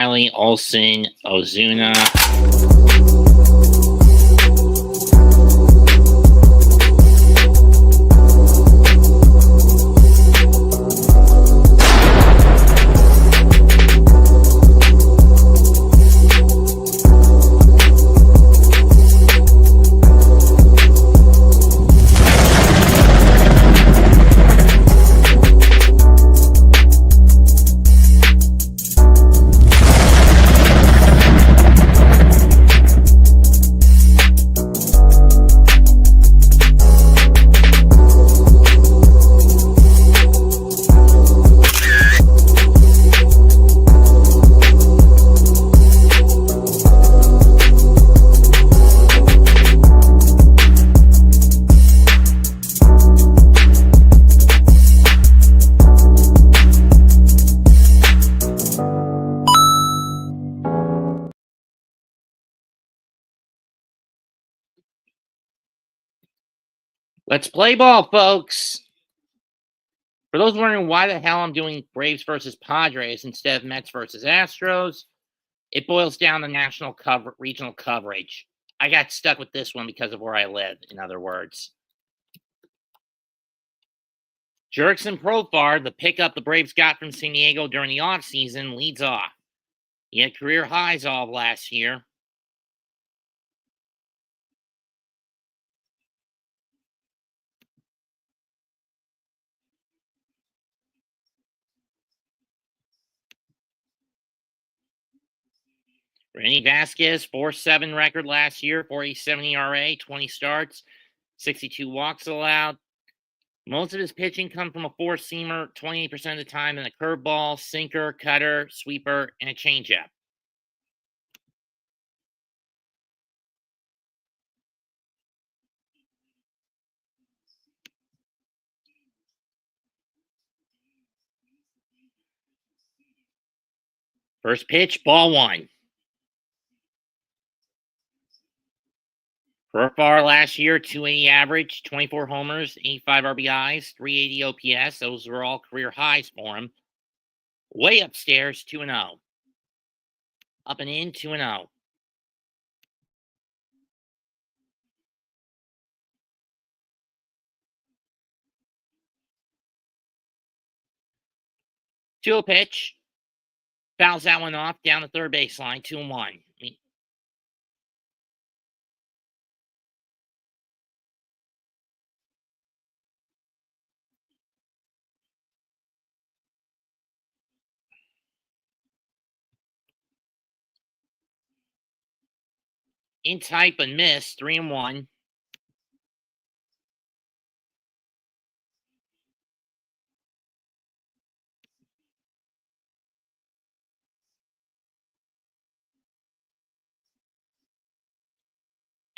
Riley, Olson, Ozuna. Let's play ball, folks. For those wondering why the hell I'm doing Braves versus Padres instead of Mets versus Astros, it boils down to regional coverage. I got stuck with this one because of where I live, in other words. Jurickson Profar, the pickup the Braves got from San Diego during the offseason, leads off. He had career highs all of last year. Randy Vasquez, 4.7 record last year, 4.87 ERA, 20 starts, 62 walks allowed. Most of his pitching comes from a four-seamer 28% of the time, and a curveball, sinker, cutter, sweeper, and a changeup. First pitch, ball one. Profar last year, 280 average, 24 homers, 85 RBIs, 380 OPS. Those were all career highs for him. Way upstairs, 2-0. Up and in, 2-0. Two pitch. Fouls that one off down the third baseline, 2-1. In tight but missed, 3-1.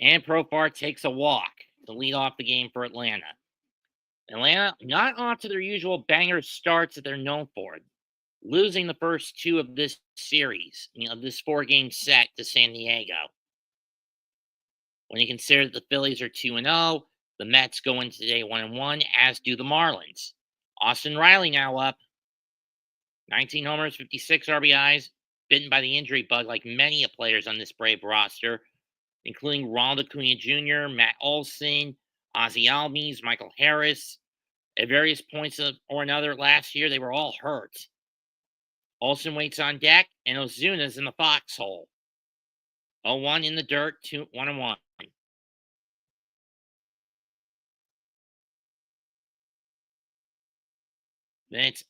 And Profar takes a walk to lead off the game for Atlanta. Atlanta not off to their usual banger starts that they're known for, losing the first two of this series, of this four-game set to San Diego. When you consider that the Phillies are 2-0, the Mets go into today 1-1, as do the Marlins. Austin Riley now up. 19 homers, 56 RBIs, bitten by the injury bug like many players on this Brave roster, including Ronald Acuna Jr., Matt Olson, Ozzie Albies, Michael Harris. At various points or another last year, they were all hurt. Olson waits on deck, and Ozuna's in the foxhole. 0-1 in the dirt, 1-1. Then it's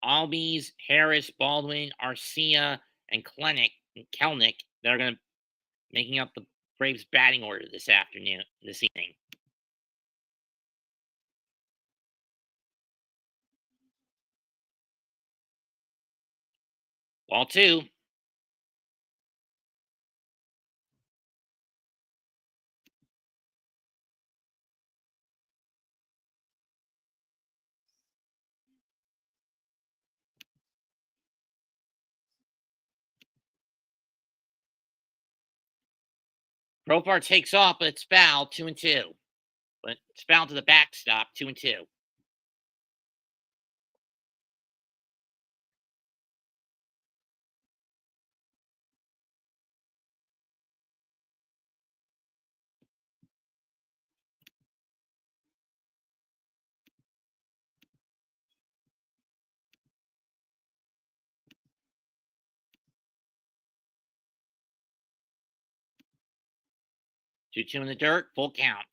Albies, Harris, Baldwin, Arcia, and Kelnick that are going to making up the Braves batting order this evening. Ball two. Profar takes off, but it's foul, 2-2. But it's foul to the backstop, 2-2. 2-2 in the dirt, full count.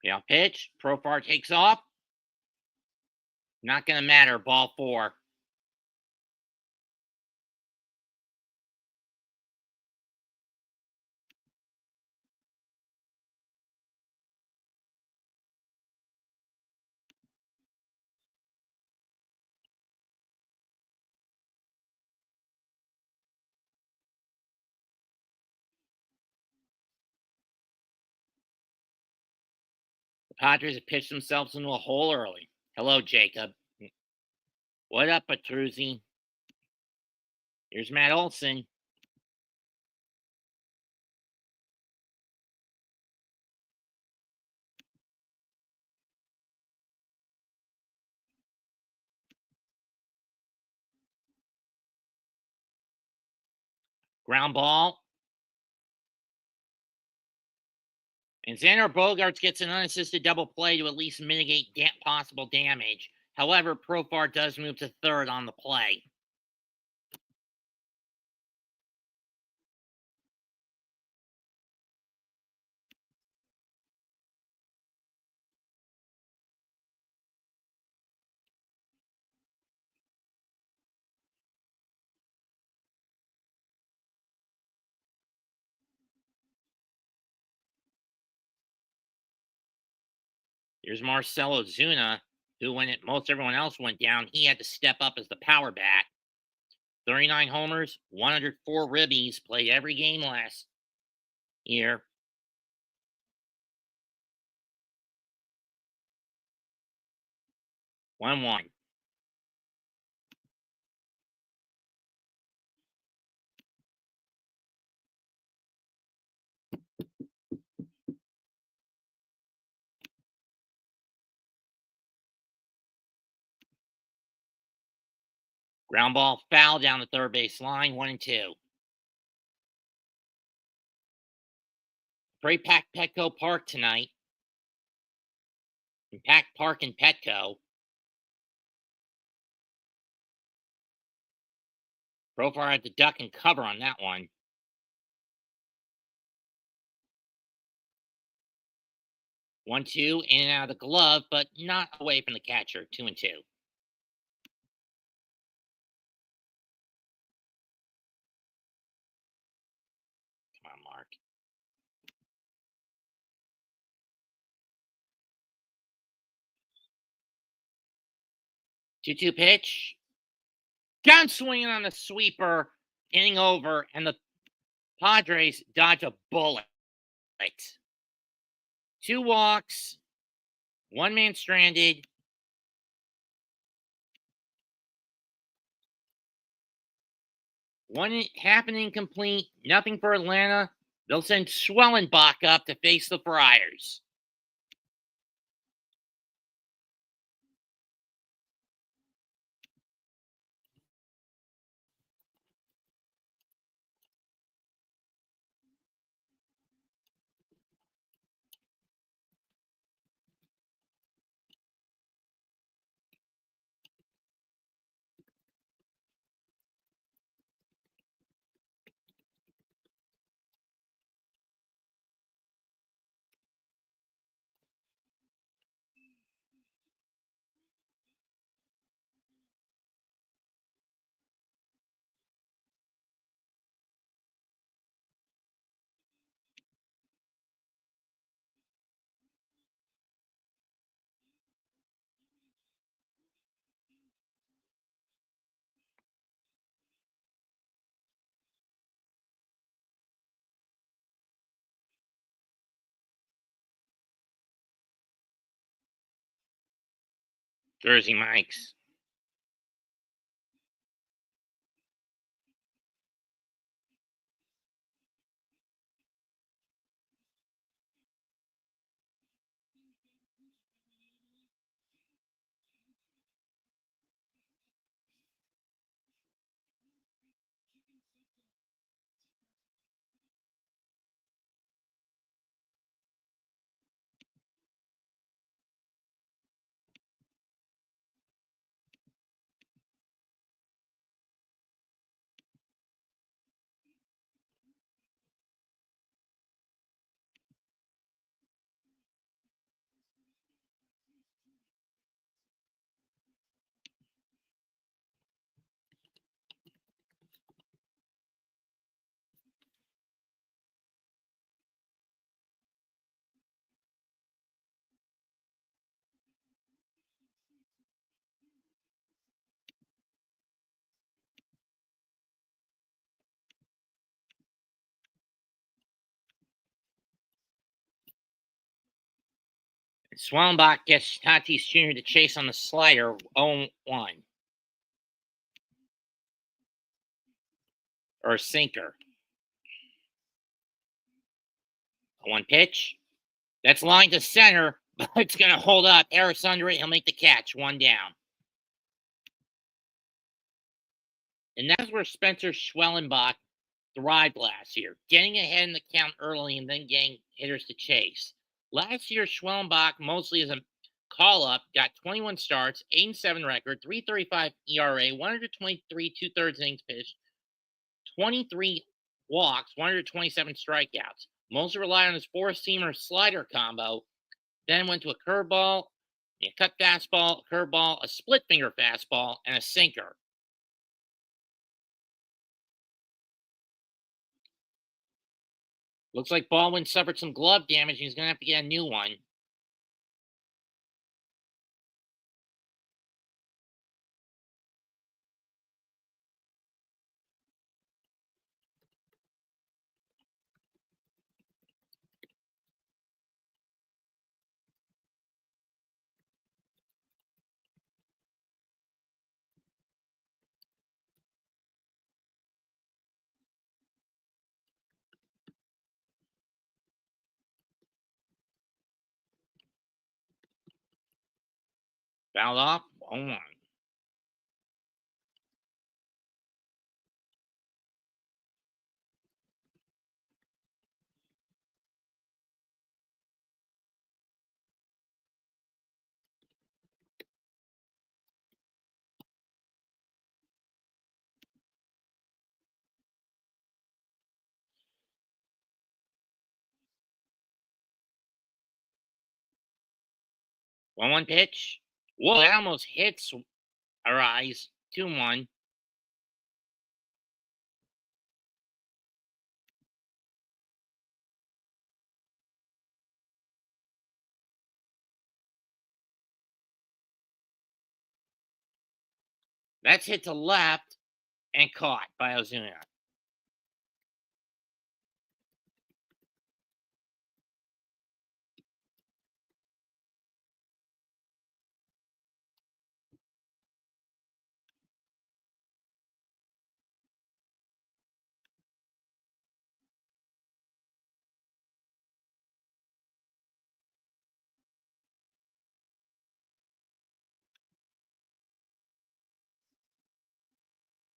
Payoff pitch. Profar takes off. Not going to matter. Ball 4. The Padres have pitched themselves into a hole early. Hello, Jacob. What up, Petruzzi? Here's Matt Olson. Ground ball. And Xander Bogaerts gets an unassisted double play to at least mitigate possible damage. However, Profar does move to third on the play. Here's Marcell Ozuna, who, when most everyone else went down, he had to step up as the power bat. 39 homers, 104 ribbies, played every game last year. 1-1. Ground ball foul down the third base line, 1-2. Pretty packed Petco Park tonight. And packed Park in Petco. Profar had to duck and cover on that one. 1-2, in and out of the glove, but not away from the catcher. 2-2. Come on, Mark. 2-2 pitch. Down swinging on the sweeper, inning over, and the Padres dodge a bullet. 2 walks, 1 man stranded. One half an incomplete, nothing for Atlanta. They'll send Schwellenbach up to face the Friars. Jersey Mike's. Schwellenbach gets Tatis Jr. to chase on the slider, 0-1. Or sinker. 1 pitch. That's line to center, but it's going to hold up. Harris under it. He'll make the catch. 1 down. And that's where Spencer Schwellenbach thrived last year, getting ahead in the count early and then getting hitters to chase. Last year, Schwellenbach, mostly as a call-up, got 21 starts, 8-7 record, 3.35 ERA, 123 2/3 innings pitched, 23 walks, 127 strikeouts. Mostly relied on his four-seamer slider combo. Then went to a curveball, a cut fastball, a curveball, a split finger fastball, and a sinker. Looks like Baldwin suffered some glove damage. And he's going to have to get a new one. Fouled off. 1-1. One pitch. Whoa, that almost hits our eyes. 2-1. That's hit to left and caught by Ozuna.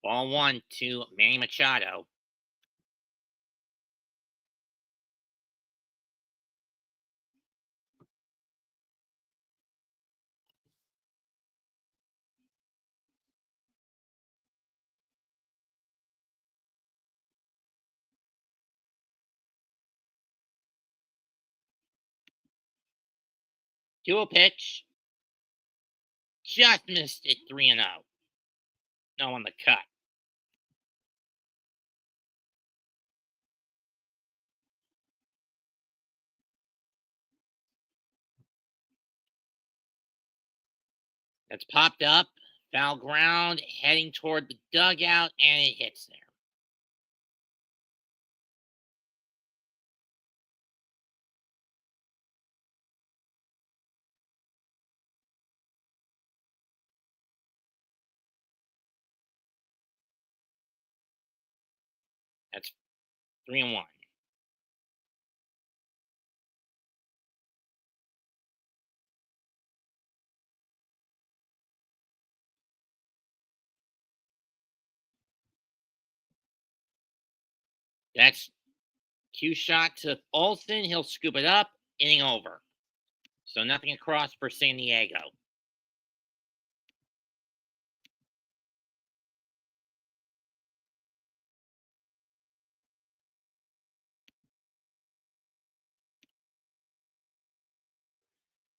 Ball 1 to Manny Machado. To a pitch. Just missed it. 3-0. No on the cut. That's popped up. Foul ground. Heading toward the dugout. And it hits there. That's 3-1. That's cue shot to Olsen. He'll scoop it up. Inning over. So nothing across for San Diego.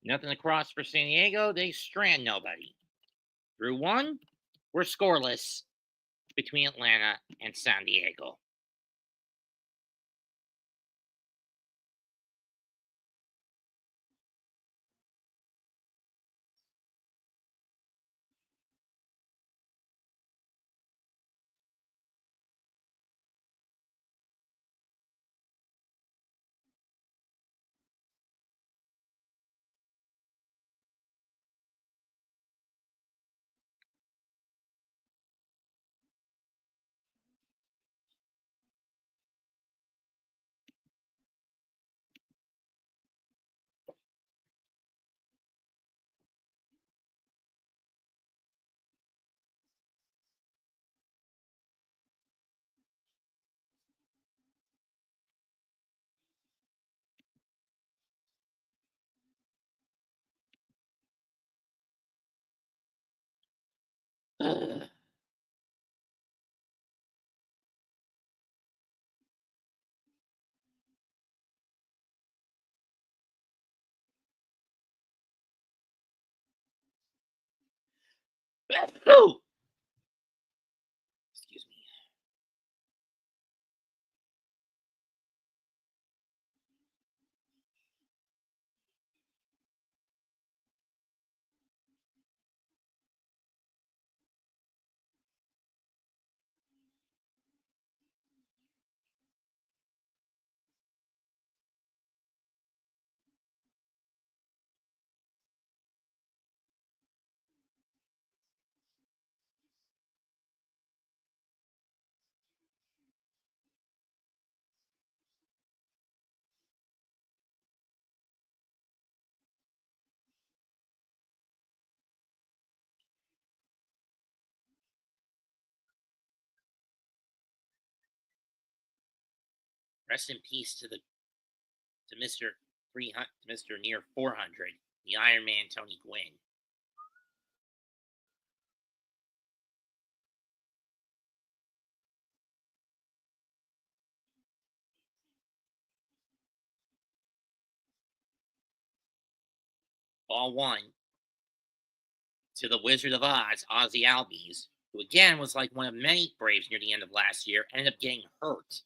Nothing across for San Diego. They strand nobody. Through 1, we're scoreless between Atlanta and San Diego. Ugh. Oh, excuse me. Rest in peace to Mister 300, Mister Near 400, the Iron Man Tony Gwynn. Ball one to the Wizard of Oz, Ozzy Albies, who again was like one of many Braves near the end of last year, ended up getting hurt.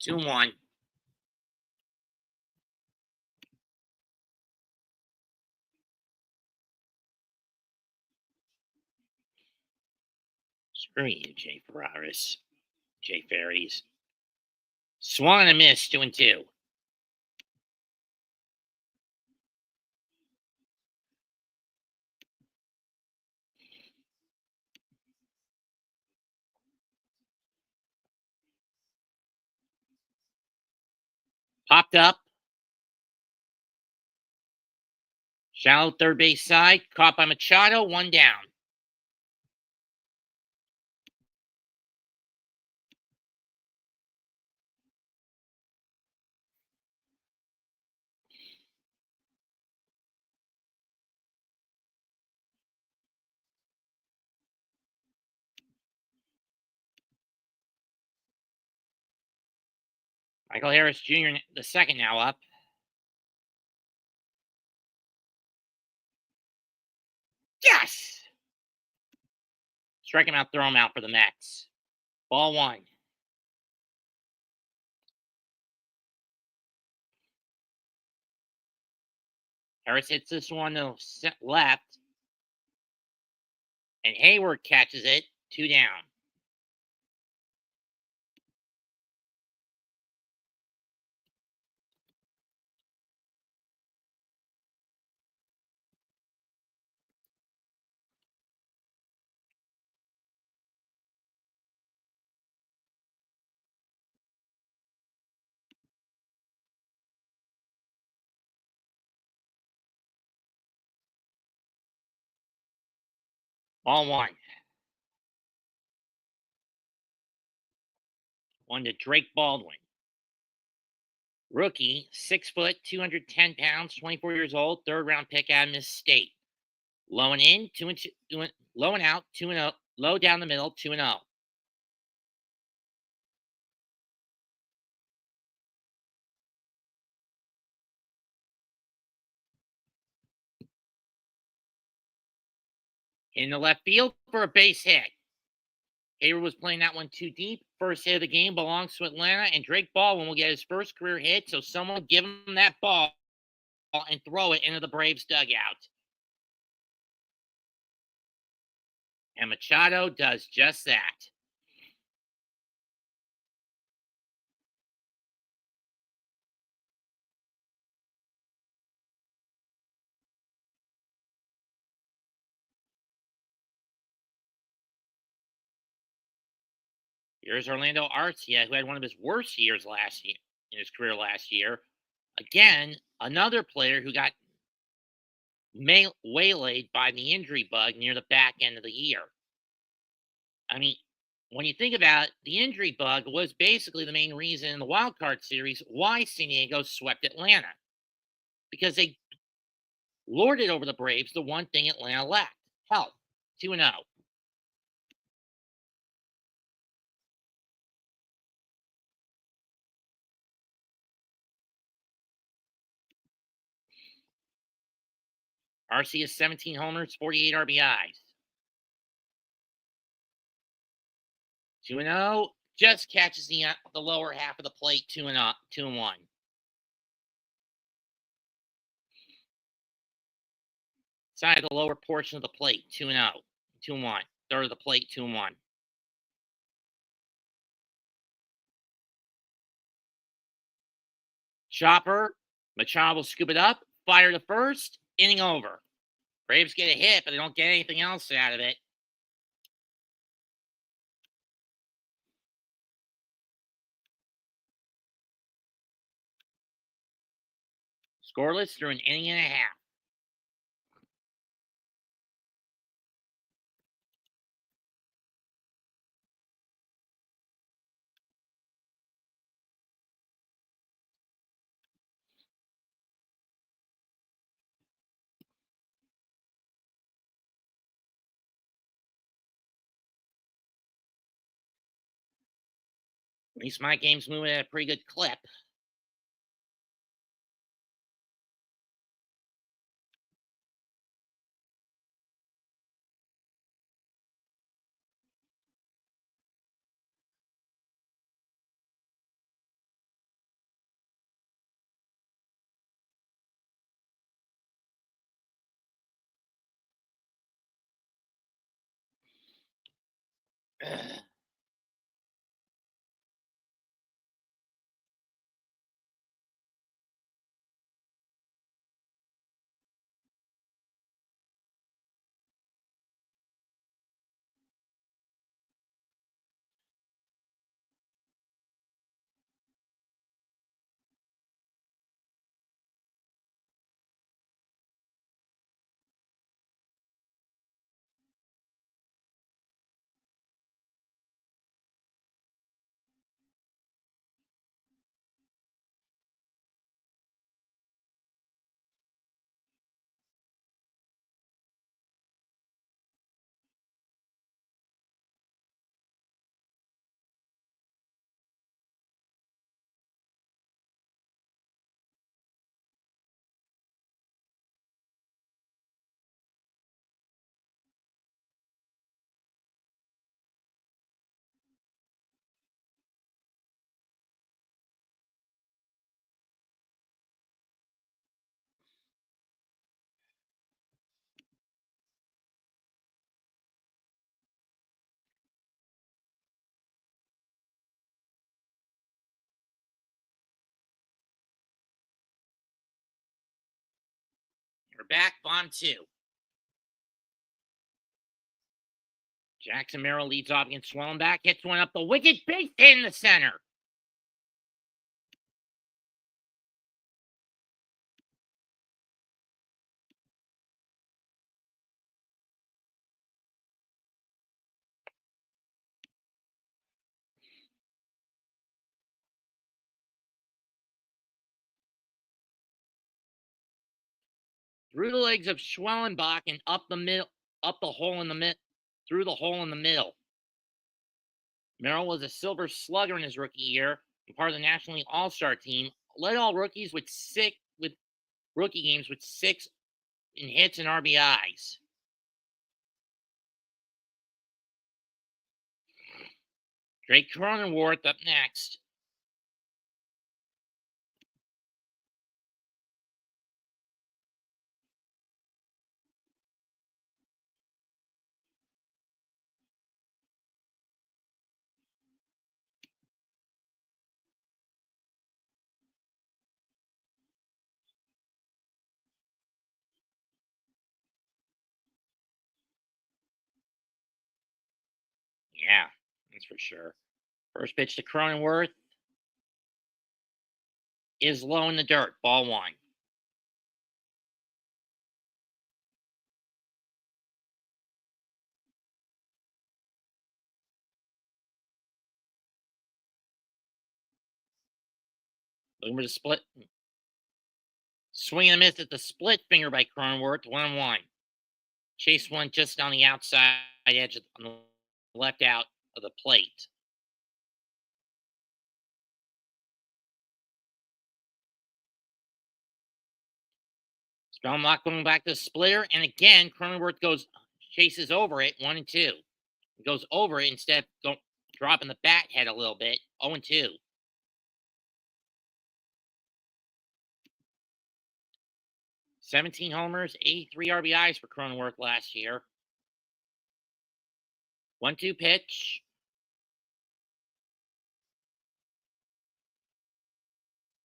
2-1. Screw you, Jay Ferraris. Jay Ferries. Swung and a miss, 2-2. Popped up. Shallow third base side. Caught by Machado. 1 down. Michael Harris Jr., the second now up. Yes! Strike him out, throw him out for the Mets. Ball one. Harris hits this one to left. And Hayward catches it. 2 down. Ball one. One to Drake Baldwin. Rookie, 6 foot, 210 pounds, 24 years old, third round pick out of Miss State. Low and in, 2 and 2, low and out, 2-0. Low down the middle, 2-0. In the left field for a base hit. Hayward was playing that one too deep. First hit of the game belongs to Atlanta, and Drake Baldwin will get his first career hit, so someone give him that ball and throw it into the Braves dugout. And Machado does just that. Here's Orlando Arcia, who had one of his worst years last year in his career last year. Again, another player who got waylaid by the injury bug near the back end of the year. I mean, When you think about it, the injury bug was basically the main reason in the wild card series why San Diego swept Atlanta, because they lorded over the Braves the one thing Atlanta lacked: health. 2-0. RC has 17 homers, 48 RBIs. 2-0. Just catches the lower half of the plate. 2-0. 2-1. Side of the lower portion of the plate. 2-0. 2-1. Third of the plate. 2-1. Chopper. Machado will scoop it up. Fire to first. Inning over. Braves get a hit, but they don't get anything else out of it. Scoreless through an inning and a half. At least my game's moving at a pretty good clip. We're back. Bomb two. Jackson Merrill leads off against Swellenbach. Hits one up the wicket. Base hit in the center. Through the legs of Schwellenbach and up the middle, up the hole in the mid, through the hole in the middle. Merrill was a Silver Slugger in his rookie year and part of the National League All-Star team. Led all rookies with rookie games with 6 in hits and RBIs. Drake Cronenworth up next. Yeah, that's for sure. First pitch to Cronenworth is low in the dirt. Ball 1. Looking for the split. Swing and a miss at the split finger by Cronenworth. 1-1. Chase one just on the outside edge on the left out of the plate. Spellmock going back to the splitter, and again Cronenworth chases over it. 1-2. He goes over it instead of dropping the bat head a little bit. 0-2. 17 homers, 83 RBIs for Cronenworth last year. 1-2 pitch.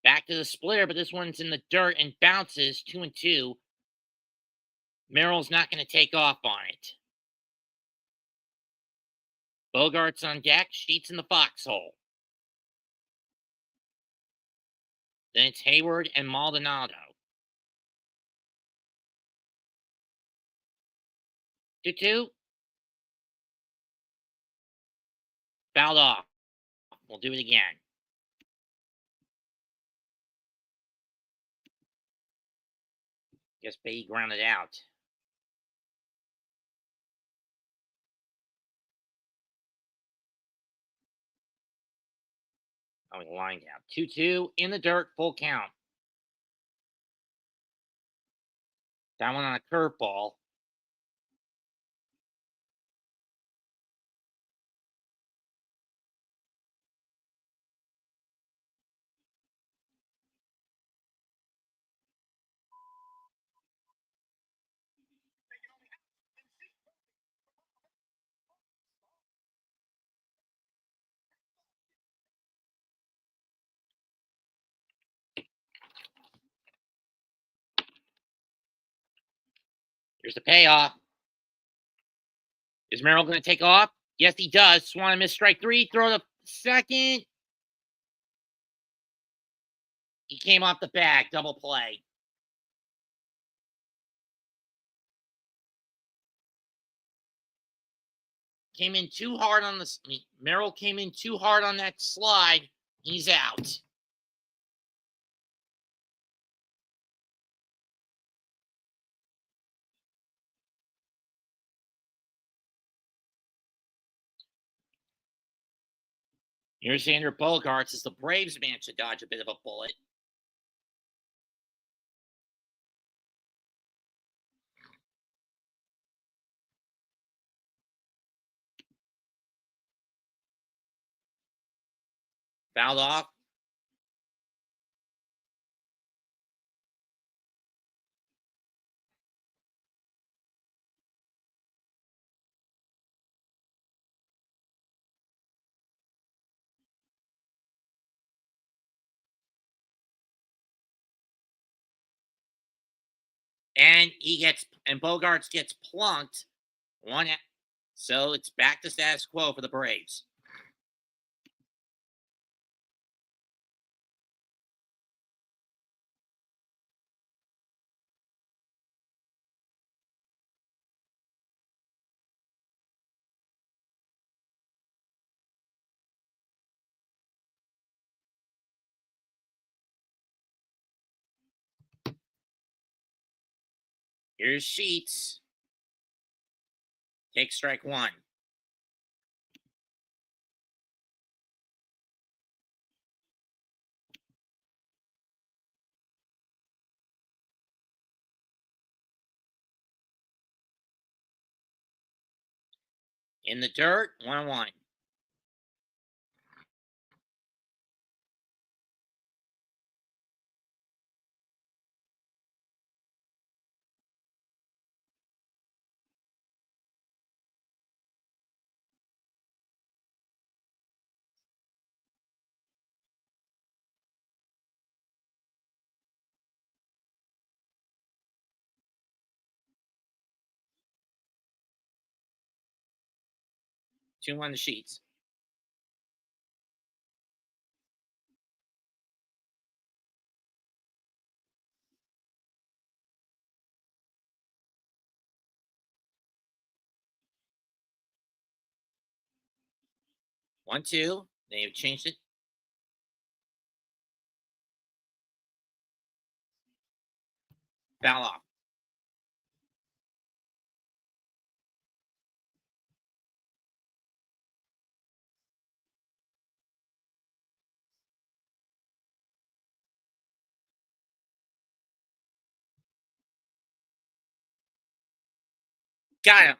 Back to the splitter, but this one's in the dirt and bounces. 2-2. Merrill's not going to take off on it. Bogart's on deck. Sheets in the foxhole. Then it's Hayward and Maldonado. 2-2. Fouled off. We'll do it again. Guess Beatty grounded out. Oh, he lined out. 2-2 in the dirt, full count. That one on a curveball. Here's the payoff. Is Merrill going to take off? Yes, he does. Swan missed strike three. Throw to second. He came off the bag. Double play. Came in too hard on the. Merrill came in too hard on that slide. He's out. Here's Xander Bogaerts as the Braves managed to dodge a bit of a bullet. Fouled off. And Bogarts gets plunked. So it's back to status quo for the Braves. Here's Sheets. Take strike one. In the dirt, 1-1. Two on the Sheets. One, two. They've changed it. Foul off. Got him.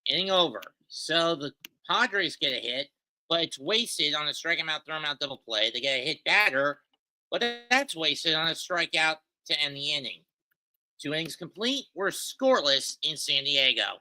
Inning over. So the Padres get a hit, but it's wasted on a strike him out, throw him out double play. They get a hit batter, but that's wasted on a strikeout to end the inning. 2 innings complete. We're scoreless in San Diego.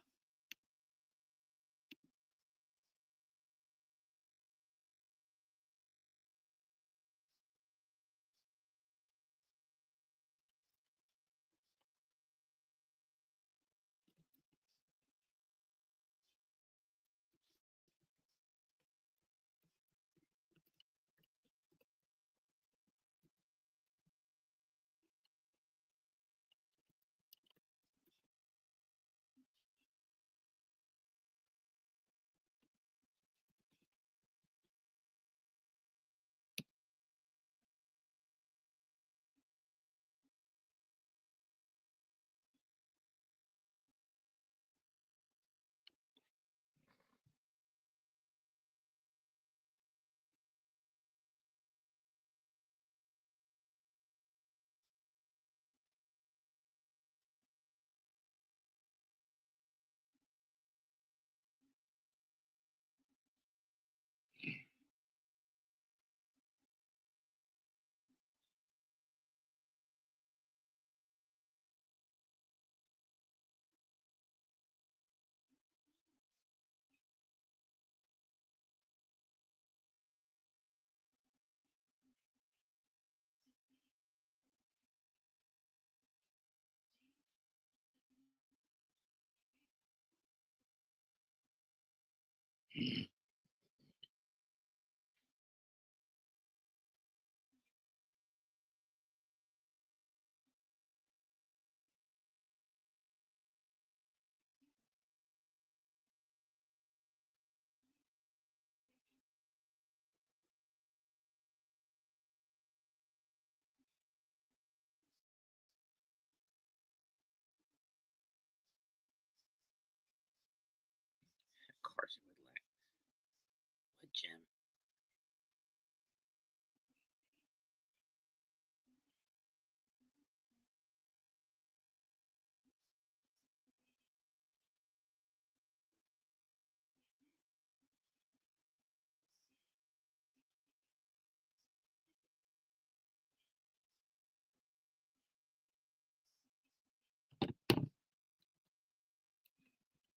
Of course it would let. What Jim?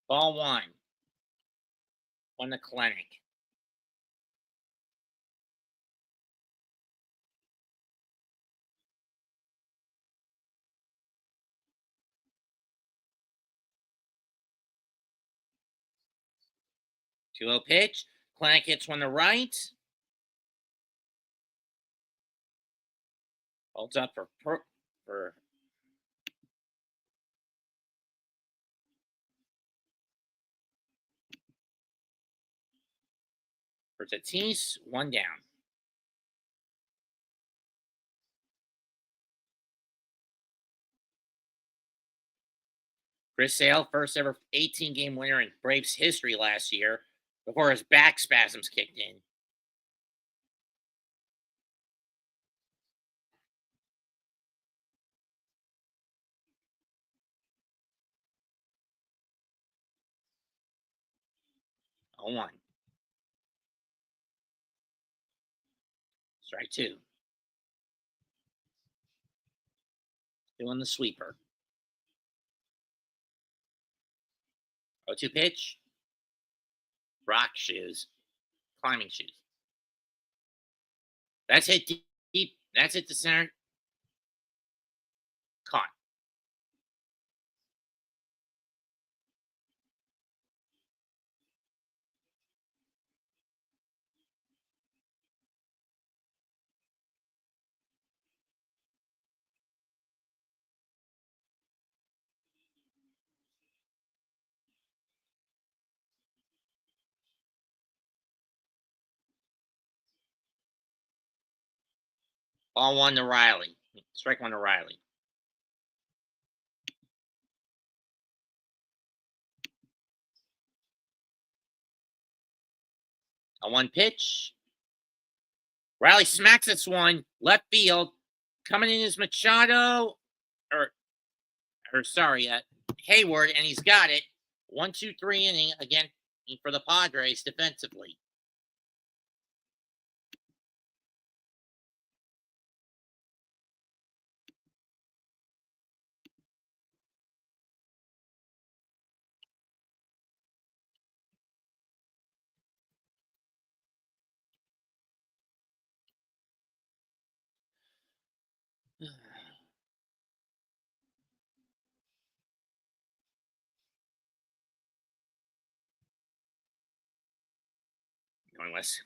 Ball one on the clinic. Two 0 pitch. Clinic hits one to right. Holds up for Tatis. One down. Chris Sale, first ever 18-game winner in Braves history last year, before his back spasms kicked in. Oh one. Strike two. Doing the sweeper. 0-2 pitch. Rock shoes. Climbing shoes. That's hit deep. That's hit the center. Caught. Ball one to Riley. Strike one to Riley. 1 pitch. Riley smacks this one. Left field. Coming in is Machado. Or sorry, Hayward, and he's got it. 1-2-3 inning again for the Padres defensively. Going west.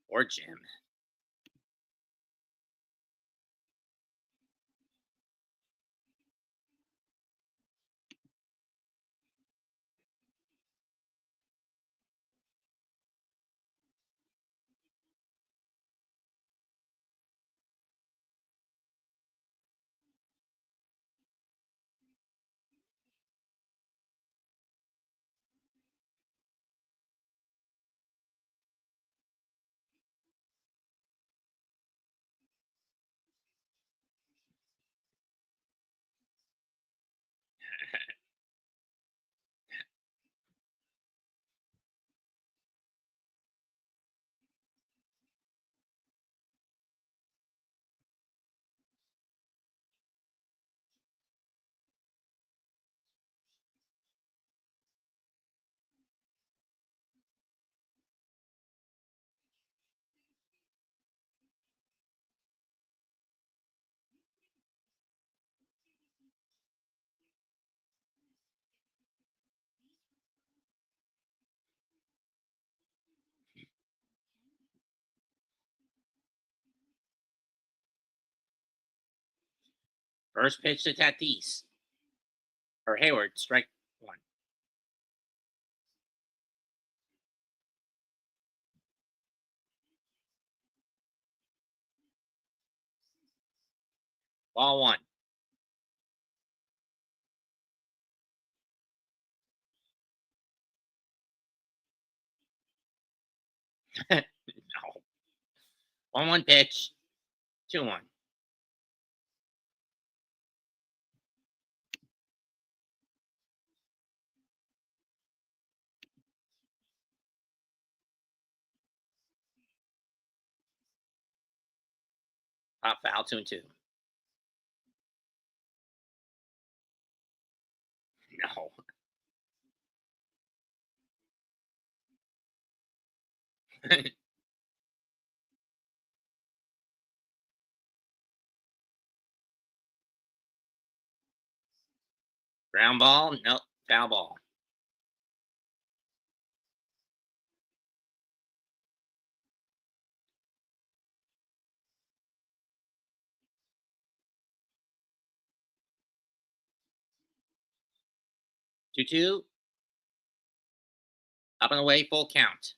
Or Jim. First pitch to Tatis. Or Hayward, strike 1. Ball 1. No. 1-1 pitch. 2-1. Pop foul 2-2. No. Ground ball. Nope. Foul ball. Two. Up and away, full count.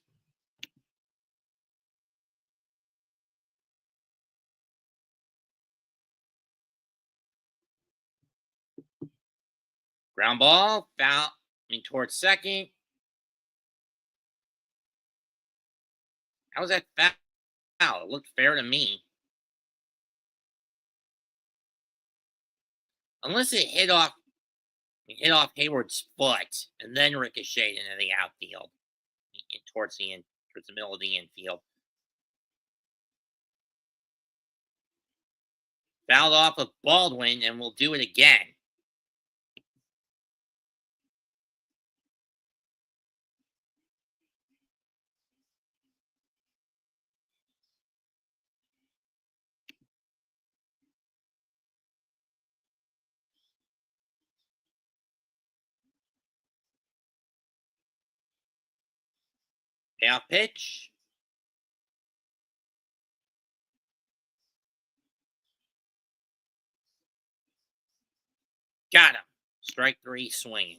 Ground ball. Foul. Towards second. How was that foul? It looked fair to me. Unless it hit off Hayward's foot and then ricocheted into the outfield towards the middle of the infield. Fouled off of Baldwin, and we'll do it again. Payoff pitch. Got him. Strike three, swinging.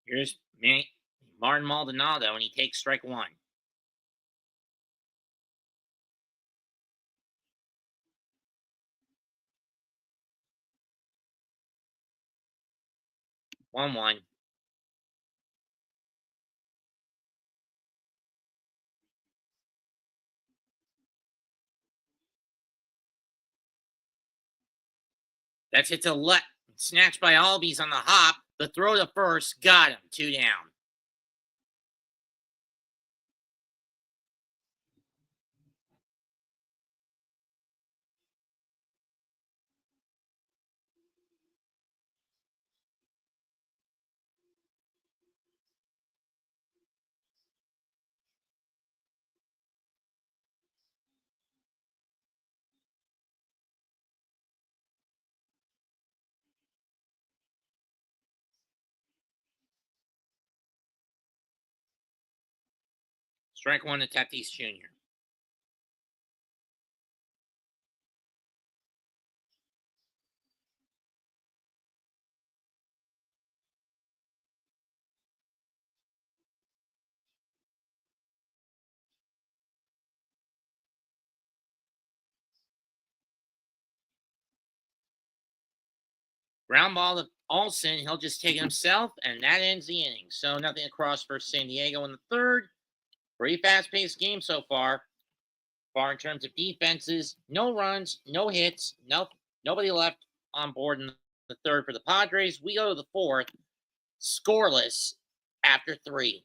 Here's Martin Maldonado, and he takes strike one. 1-1. That's hit to left. Snatched by Albies on the hop. The throw to first. Got him. 2 down. Strike one to Tatis Jr. Ground ball to Olsen. He'll just take it himself, and that ends the inning. So nothing across for San Diego in the third. Pretty fast-paced game so far. In terms of defenses, no runs, no hits, nobody left on board in the third for the Padres. We go to the fourth, scoreless after 3.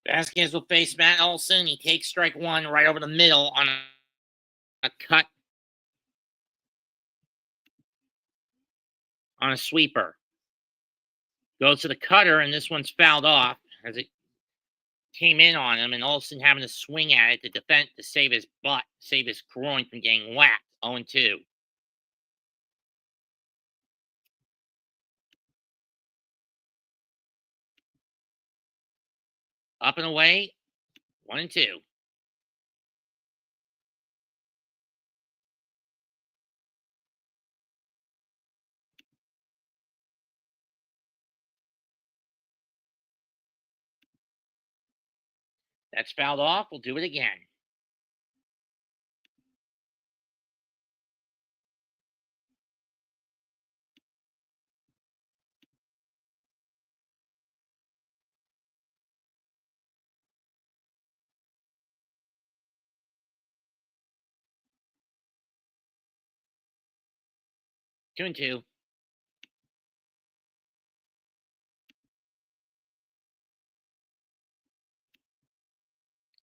Vasquez will face Matt Olson. He takes strike one right over the middle on a cut on a sweeper. Goes to the cutter, and this one's fouled off as it came in on him, and Olsen having to swing at it to defend to save his butt, save his groin from getting whacked. 0-2. Up and away, 1-2. That's fouled off. We'll do it again. Two and two.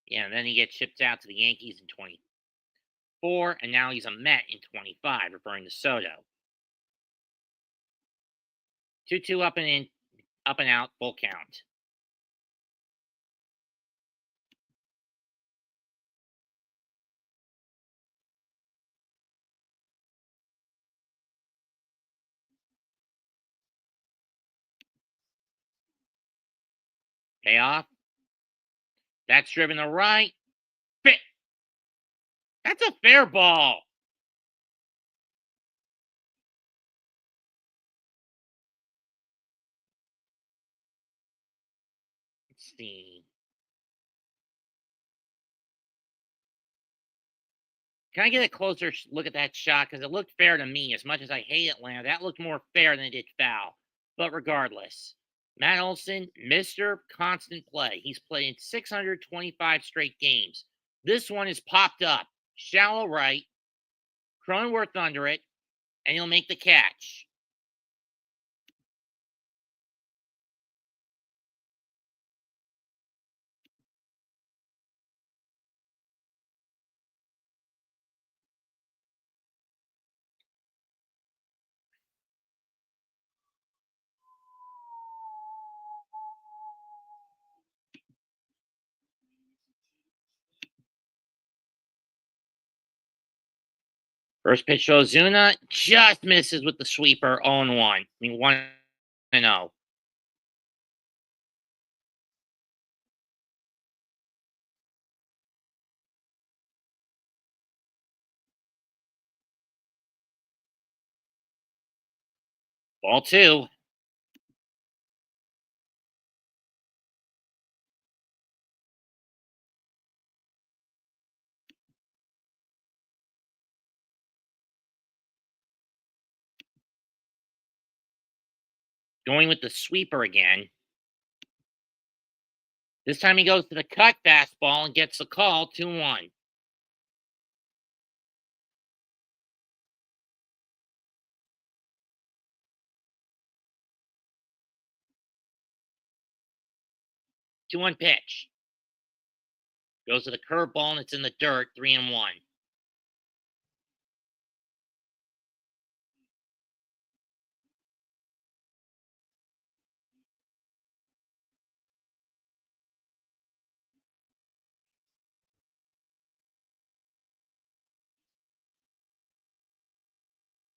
Yeah, and then he gets shipped out to the Yankees in 24, and now he's a Met in 25, referring to Soto. 2-2 up and in, up and out, full count. Payoff. That's driven to right. Fit. That's a fair ball. Let's see. Can I get a closer look at that shot? Because it looked fair to me. As much as I hate Atlanta, that looked more fair than it did foul. But regardless, Matt Olson, Mr. Constant Play. He's played in 625 straight games. This one is popped up. Shallow right. Cronenworth under it. And he'll make the catch. First pitch to Ozuna. Just misses with the sweeper. 0-1. I mean, 1-0. Ball two. Going with the sweeper again. This time he goes to the cut fastball and gets the call. 2-1. Two-one pitch. Goes to the curveball and it's in the dirt. 3-1.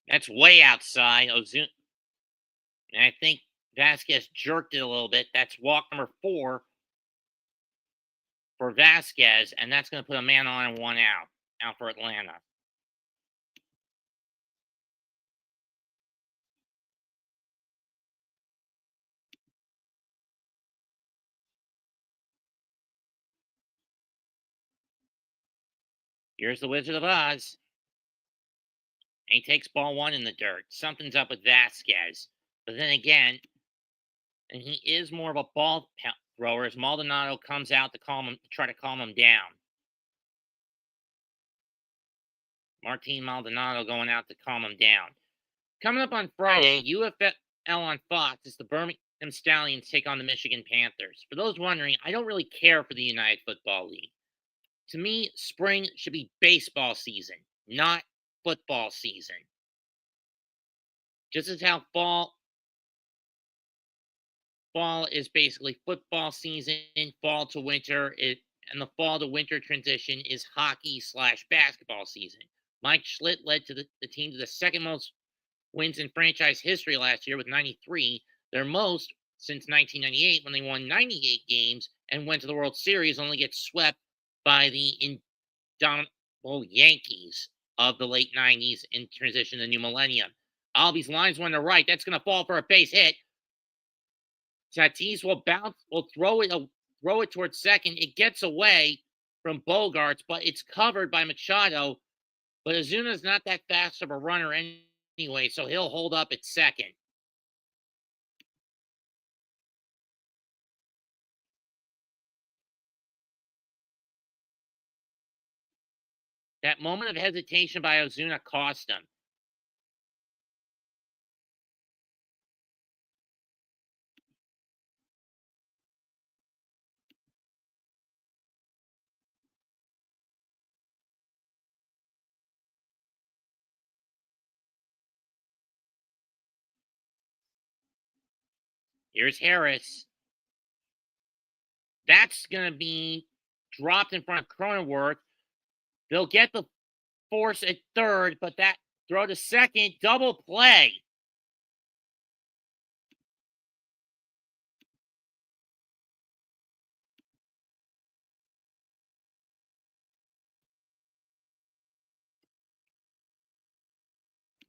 That's way outside. Ozuna. And I think Vasquez jerked it a little bit. That's walk number 4 for Vasquez, and that's going to put a man on and 1 out. Out for Atlanta. Here's the Wizard of Oz. And he takes ball 1 in the dirt. Something's up with Vasquez. But then again, and he is more of a ball thrower as Maldonado comes out to try to calm him down. Martin Maldonado going out to calm him down. Coming up on Friday, UFL on Fox is the Birmingham Stallions take on the Michigan Panthers. For those wondering, I don't really care for the United Football League. To me, spring should be baseball season, not football season. Just as how fall fall is basically football season, fall to winter. And the fall to winter transition is hockey slash basketball season. Mike Schlitt led the team to the second most wins in franchise history last year with 93, their most since 1998 when they won 98 games and went to the World Series, only get swept by the indomitable Yankees of the late 90s in transition to the new millennium. Albies lines one to right. That's going to fall for a base hit. Tatis will throw it towards second. It gets away from Bogarts, but it's covered by Machado. But Azuna's not that fast of a runner anyway, so he'll hold up at second. That moment of hesitation by Ozuna cost him. Here's Harris. That's going to be dropped in front of Cronenworth. They'll get the force at third, but that throw to second, double play.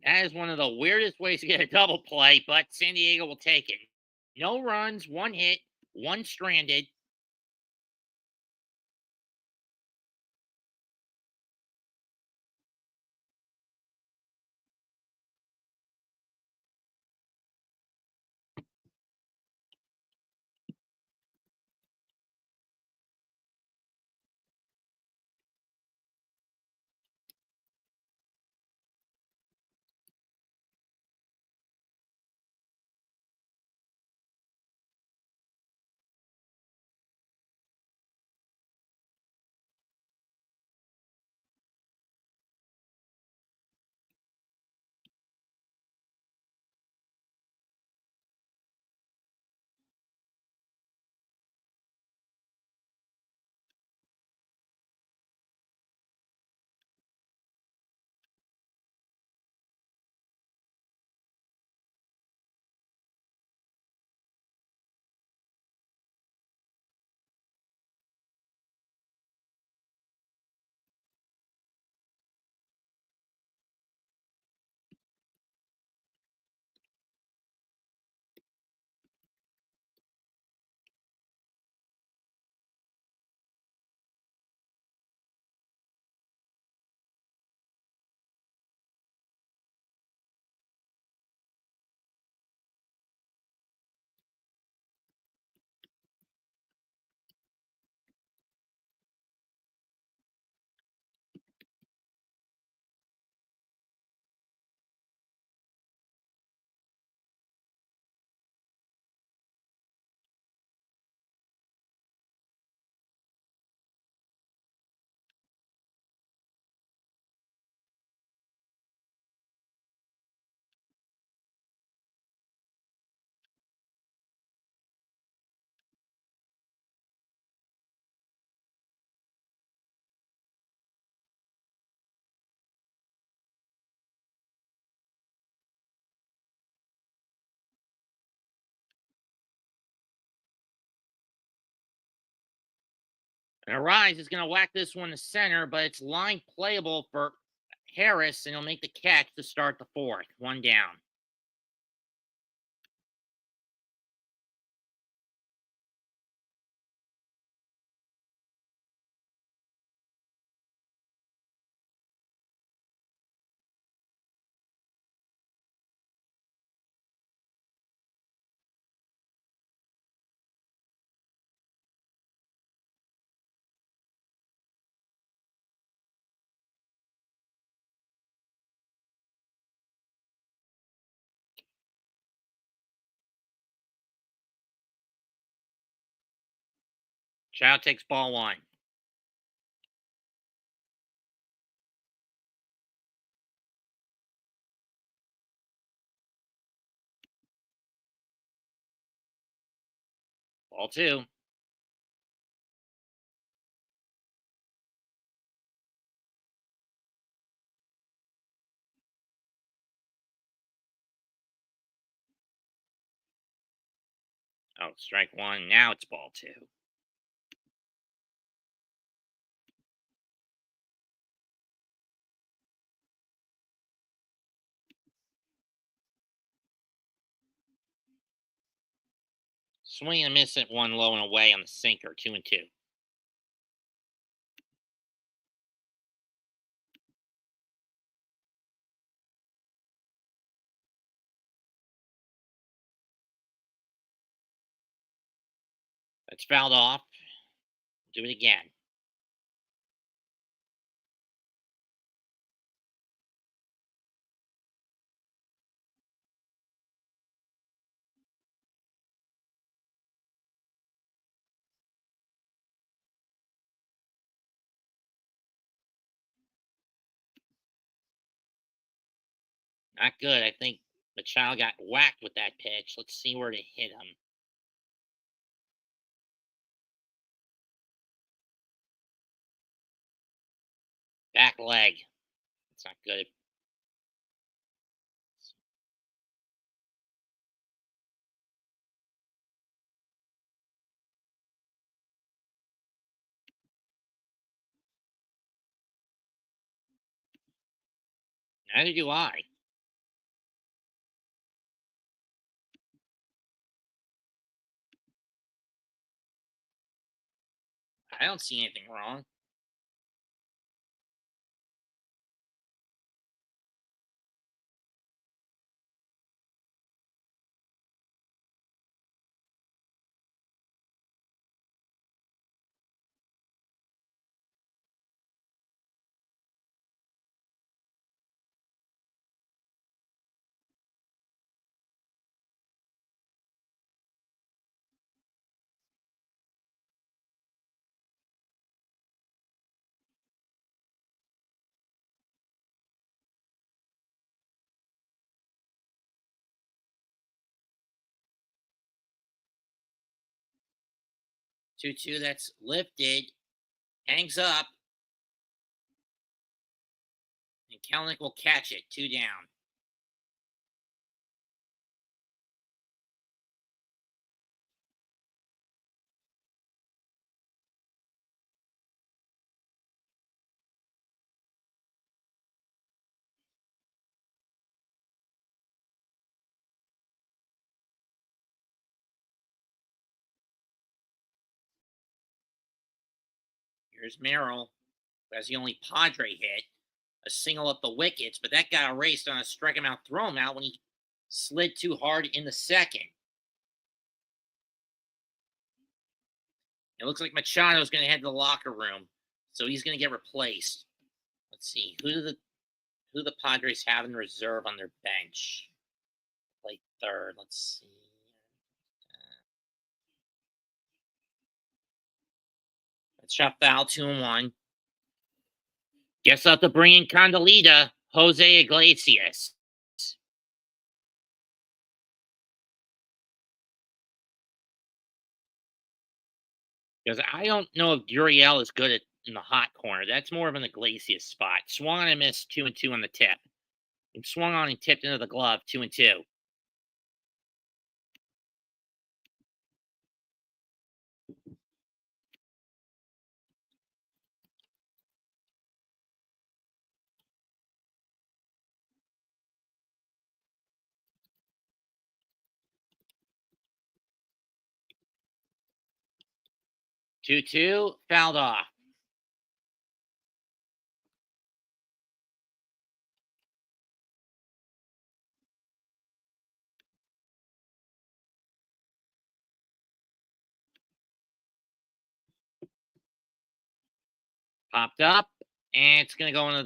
That is one of the weirdest ways to get a double play, but San Diego will take it. No runs, one hit, one stranded. And Arise is going to whack this one to center, but it's line playable for Harris, and he'll make the catch to start the fourth. One down. Chow takes ball one. Ball two. Oh, strike one. Now it's ball two. Swing and miss at one low and away on the sinker. 2-2. That's fouled off. Do it again. Not good. I think the child got whacked with that pitch. Let's see where to hit him. Back leg. It's not good. Neither do I. I don't see anything wrong. Two-two. That's lifted. Hangs up. And Kelnick will catch it. 2 down. Here's Merrill. That's the only Padre hit. A single up the wickets, but that got erased on a strike him out, throw him out when he slid too hard in the second. It looks like Machado's going to head to the locker room, so he's going to get replaced. Let's see who the Padres have in reserve on their bench. Play third. Let's see. Let's shot foul 2-1. Guess I'll have to bring in Condolita, Jose Iglesias. Because I don't know if Gurriel is good in the hot corner. That's more of an Iglesias spot. Swung on and missed 2-2 on the tip. And swung on and tipped into the glove 2-2. Two, fouled off. Popped up, and it's gonna go into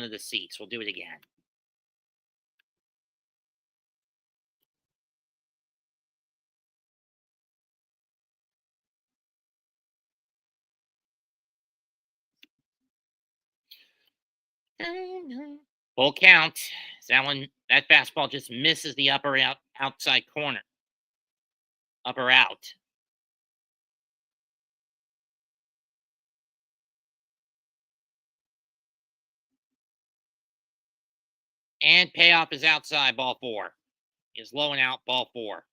the seats. We'll do it again. Full count. That fastball just misses the upper outside corner, up or out. And payoff is outside, ball four. Is low and out, ball four.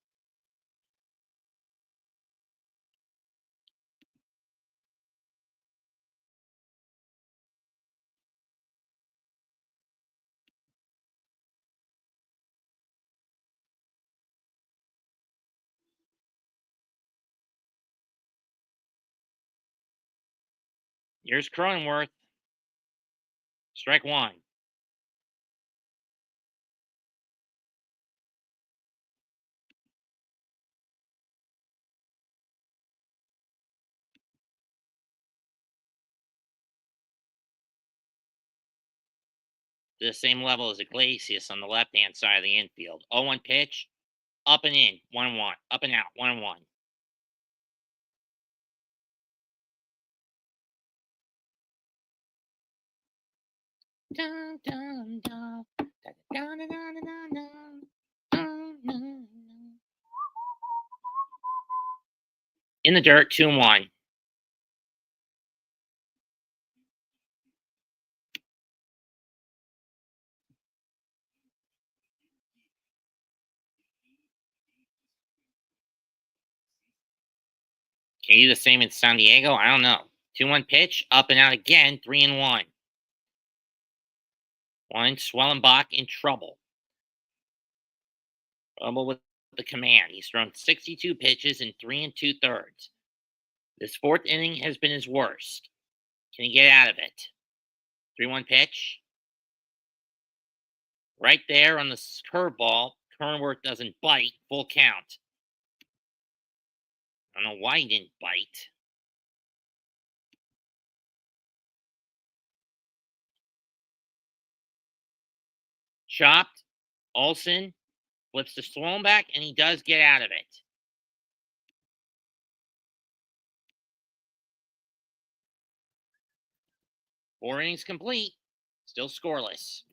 Here's Cronenworth. Strike one. To the same level as Iglesias on the left hand side of the infield. 0-1 pitch. Up and in. 1-1. Up and out. 1-1. Dun, dun, dun. Dun, dun, dun, dun, dun, dun. Dun, dun, dun. In the dirt, 2-1. Can you do the same in San Diego? I don't know. 2-1 pitch, up and out again, 3-1. One Swellenbach in trouble. Trouble with the command. He's thrown 62 pitches in 3 2/3. This fourth inning has been his worst. Can he get out of it? 3-1 pitch. Right there on the curveball. Cronenworth doesn't bite. Full count. I don't know why he didn't bite. Chopped. Olsen flips the Swellenbach, and he does get out of it. Four innings complete. Still scoreless.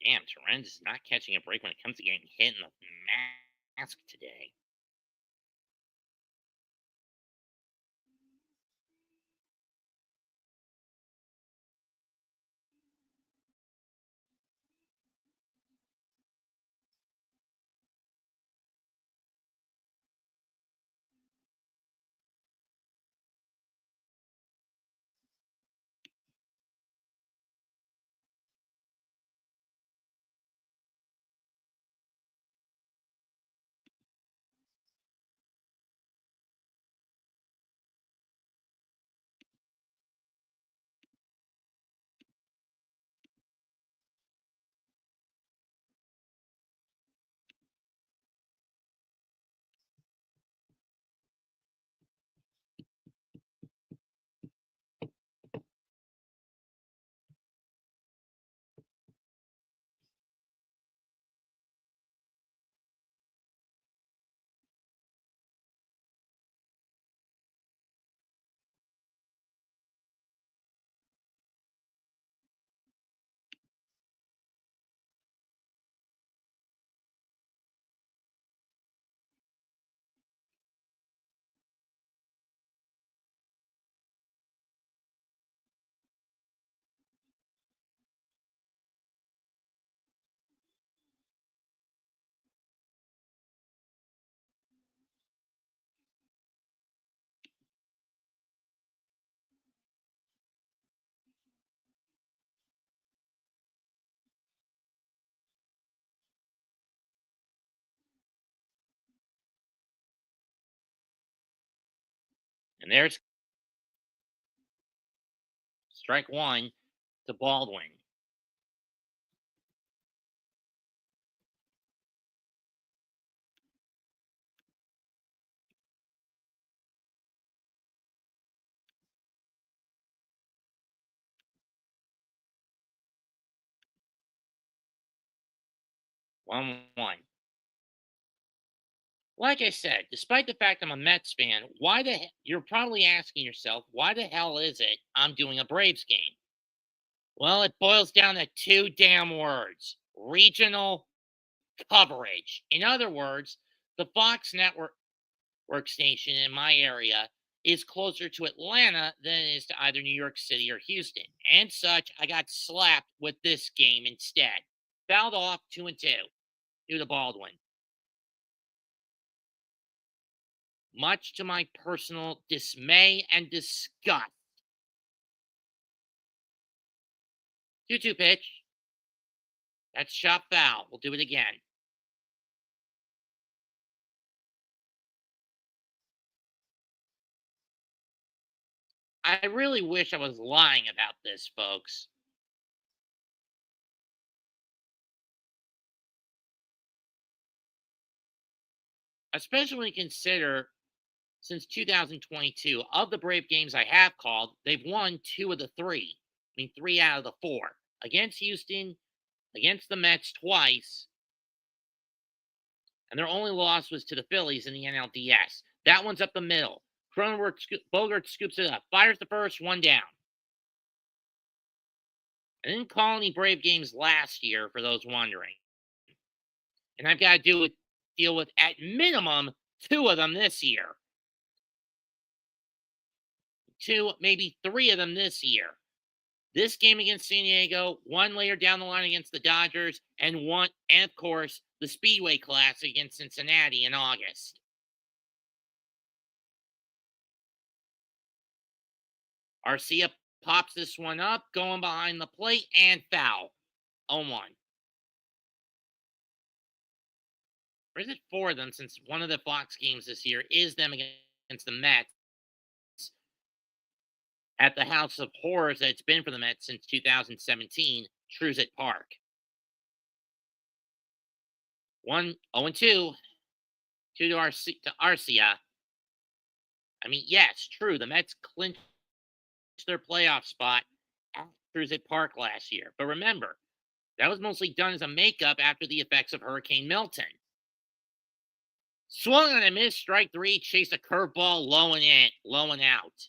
Damn, Torrens is not catching a break when it comes to getting hit in the mask today. And there's strike one to Baldwin. 1-1. Like I said, despite the fact I'm a Mets fan, you're probably asking yourself, why the hell is it I'm doing a Braves game? Well, it boils down to two damn words: regional coverage. In other words, the Fox network station in my area is closer to Atlanta than it is to either New York City or Houston. And such, I got slapped with this game instead. Fouled off 2-2 due to Baldwin. Much to my personal dismay and disgust. 2-2 pitch. That's shot foul. We'll do it again. I really wish I was lying about this, folks. Especially when you consider since 2022, of the Brave games I have called, they've won two of the three. I mean, three out of the four. Against Houston, against the Mets twice, and their only loss was to the Phillies in the NLDS. That one's up the middle. Bogart scoops it up, fires the first, one down. I didn't call any Brave games last year, for those wondering. And I've got to deal with, at minimum, two of them this year. Two, maybe three of them this year. This game against San Diego, one later down the line against the Dodgers, and of course, the Speedway Classic against Cincinnati in August. Arcia pops this one up, going behind the plate, and foul. 0-1. Or is it four of them, since one of the Fox games this year is them against the Mets at the House of Horrors that it's been for the Mets since 2017, Truist Park. 0-2. 2 to Arcia. I mean, yes, true. The Mets clinched their playoff spot at Truist Park last year. But remember, that was mostly done as a makeup after the effects of Hurricane Milton. Swung on a miss, strike three, chased a curveball low and out.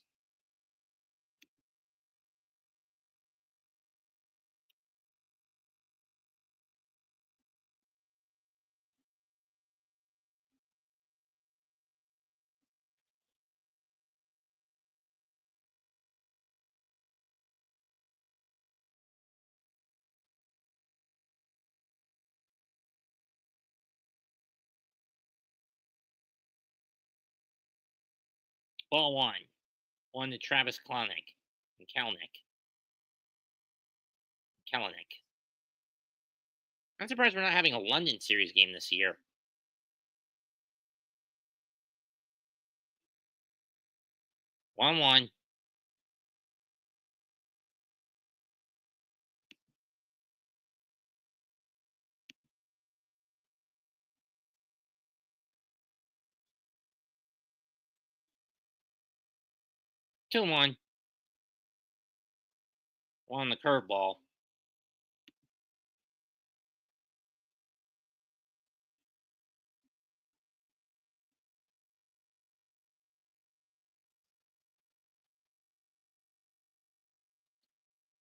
Ball one. One to Travis Kalanick. And Kalanick. I'm surprised we're not having a London series game this year. 1-1. 2-1. One on the curveball.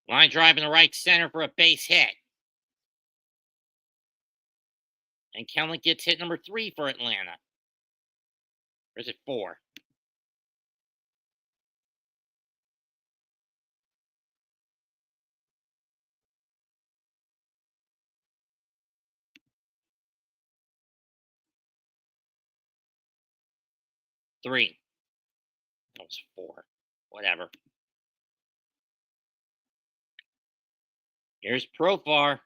Line drive in the right center for a base hit. And Kelnick gets hit number 3 for Atlanta. Or is it 4? Three. That was 4. Whatever. Here's Profar.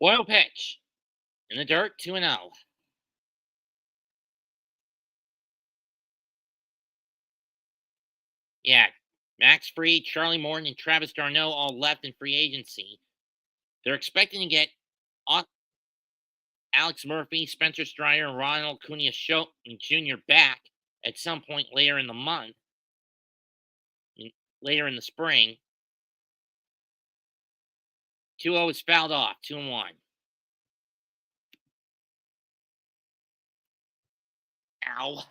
Oil pitch. In the dirt, 2-0. Yeah, Max Fried, Charlie Morton, and Travis d'Arnaud all left in free agency. They're expecting to get Alex Murphy, Spencer Strider, and Ronald Cunha Jr. back at some point later in the month, later in the spring. 2-0 is fouled off, 2-1. Ow.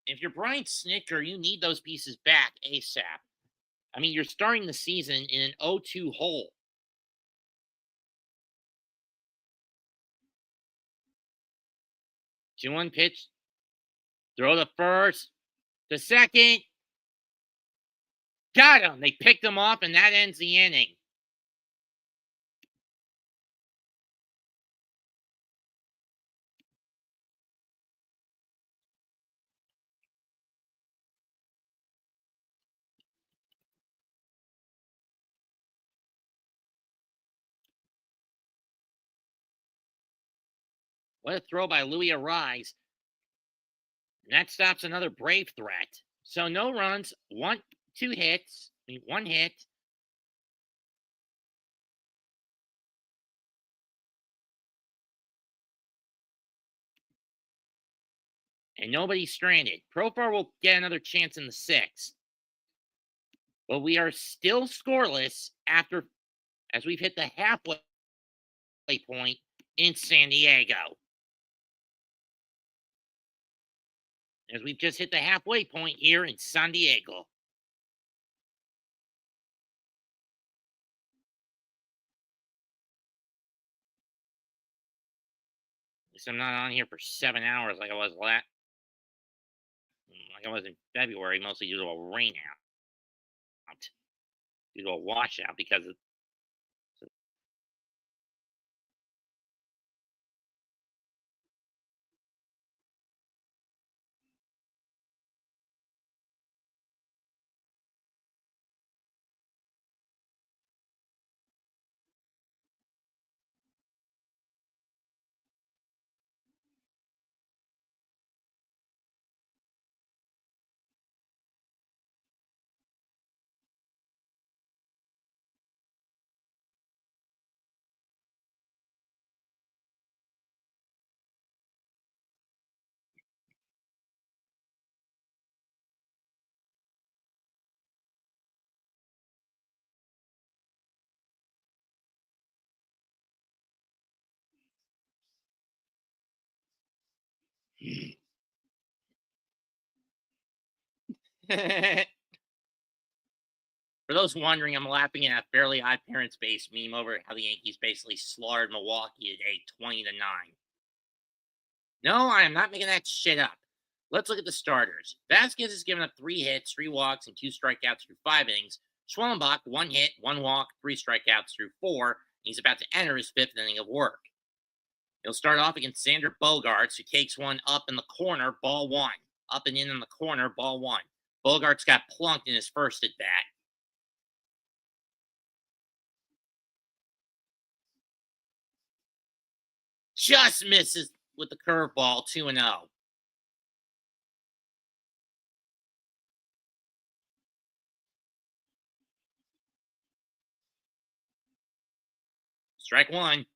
If you're Brian Snitker, you need those pieces back ASAP. I mean, you're starting the season in an 0-2 hole. 2-1 pitch. Throw the first. The second. Got him. They picked him off, and that ends the inning. What a throw by Louis Arise. And that stops another Brave threat. So no runs, one hit. And nobody's stranded. Profar will get another chance in the sixth. But we are still scoreless as we've hit the halfway point in San Diego. As we've just hit the halfway point here in San Diego. At least I'm not on here for 7 hours like I was in February, mostly due to a rain out. Due to a washout because of For those wondering, I'm laughing at a Fairly Odd Parents based meme over how the Yankees basically slaughtered Milwaukee today 20-9. No, I am not making that shit up. Let's look at the starters. Vasquez has given up 3 hits, 3 walks, and 2 strikeouts through 5 innings. Schwellenbach, 1 hit, 1 walk, 3 strikeouts through 4. And he's about to enter his 5th inning of work. He'll start off against Xander Bogaerts, who takes one up in the corner, ball 1. Up and in the corner, ball 1. Bogaerts got plunked in his first at bat. Just misses with the curveball, 2-0. Strike 1.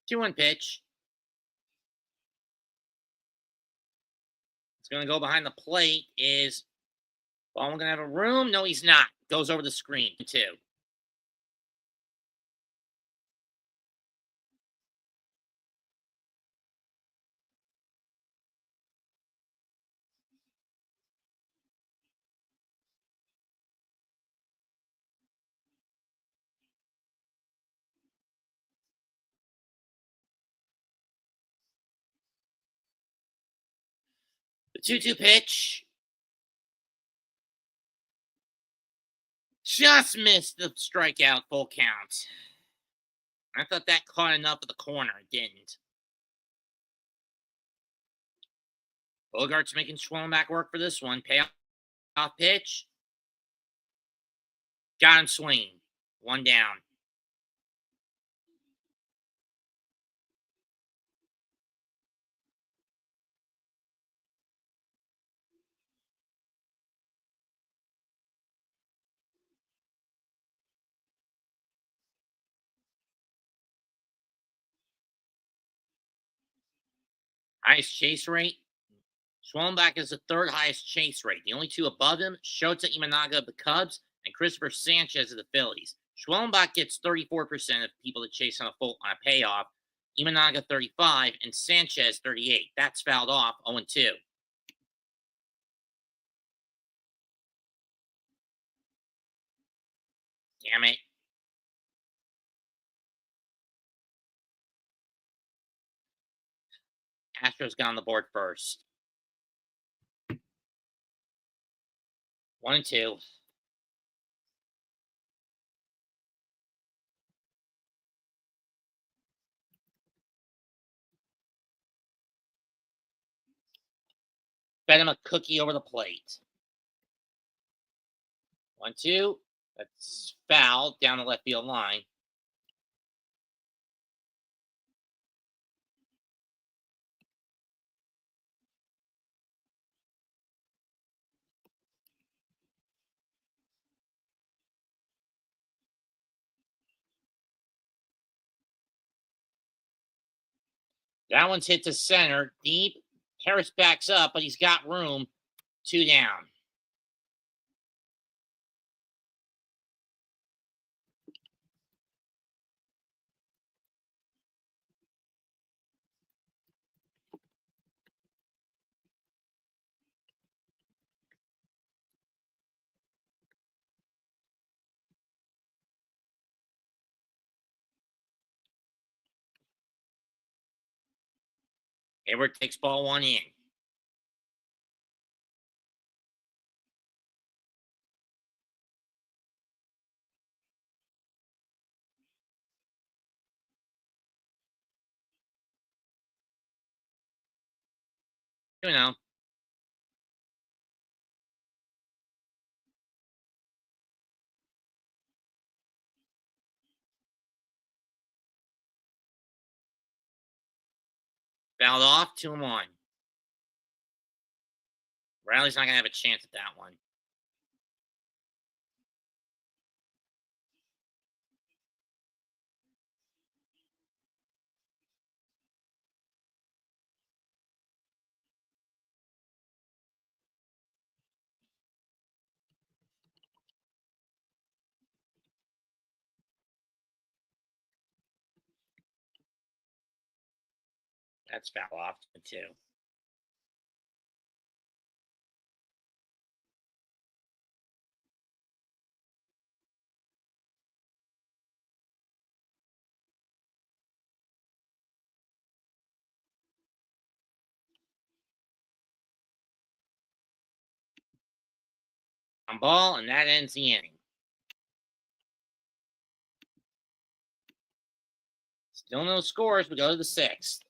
Two one pitch. It's going to go behind the plate. Is Ballman going to have a room? No, he's not. Goes over the screen, 2. The 2-2 pitch. Just missed the strikeout, full count. I thought that caught enough of the corner. It didn't. Bogart's making Schwellenbach work for this one. Payoff pitch. Got him swinging. One down. Highest chase rate. Schwellenbach is the third highest chase rate. The only two above him, Shota Imanaga of the Cubs and Christopher Sanchez of the Phillies. Schwellenbach gets 34% of people that chase on a payoff. Imanaga 35 and Sanchez 38. That's fouled off 0-2. Damn it. Astros got on the board first. 1-2. Fed him a cookie over the plate. 1-2. That's foul down the left field line. That one's hit to center. Deep. Harris backs up, but he's got room. 2 down. Hayward takes ball 1 in. You know. Fouled off, 2-1. Riley's not going to have a chance at that one. That's foul off, 2. On ball, and that ends the inning. Still no scores. We go to the 6th.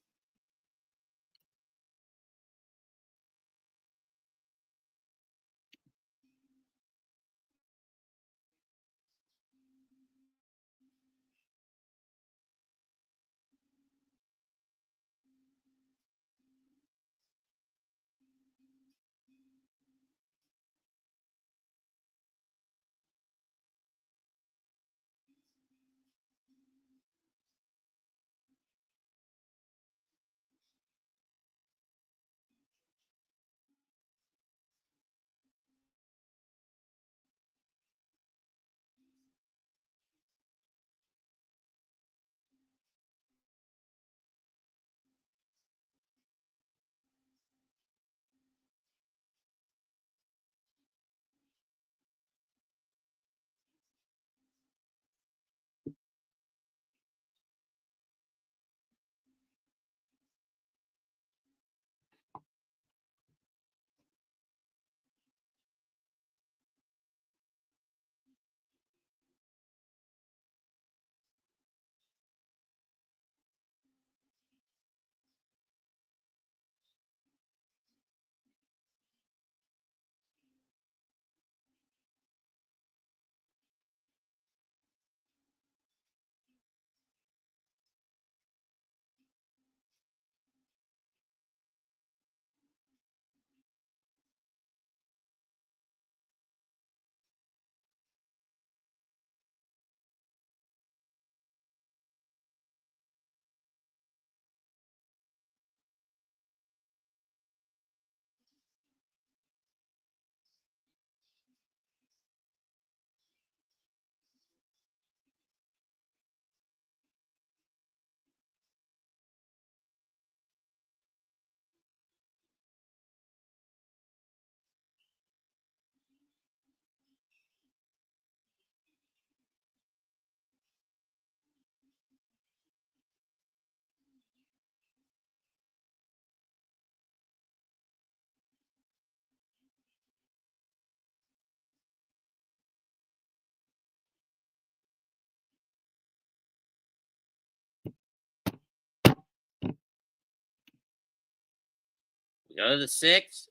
Go to the sixth.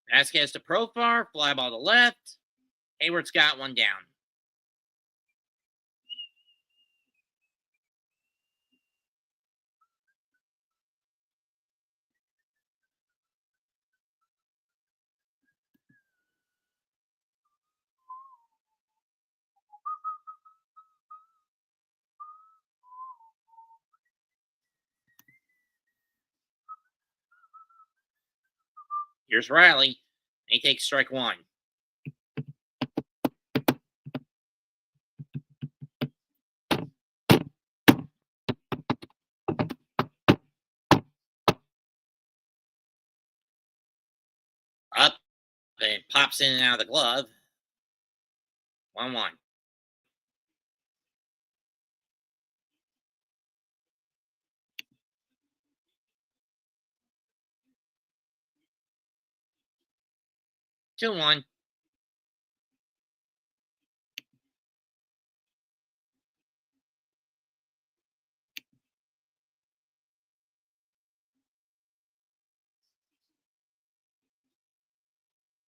Vasquez to Profar. Fly ball to left. Hayward's got one down. Here's Riley. He takes strike one. Up. It pops in and out of the glove. 1-1. Two one.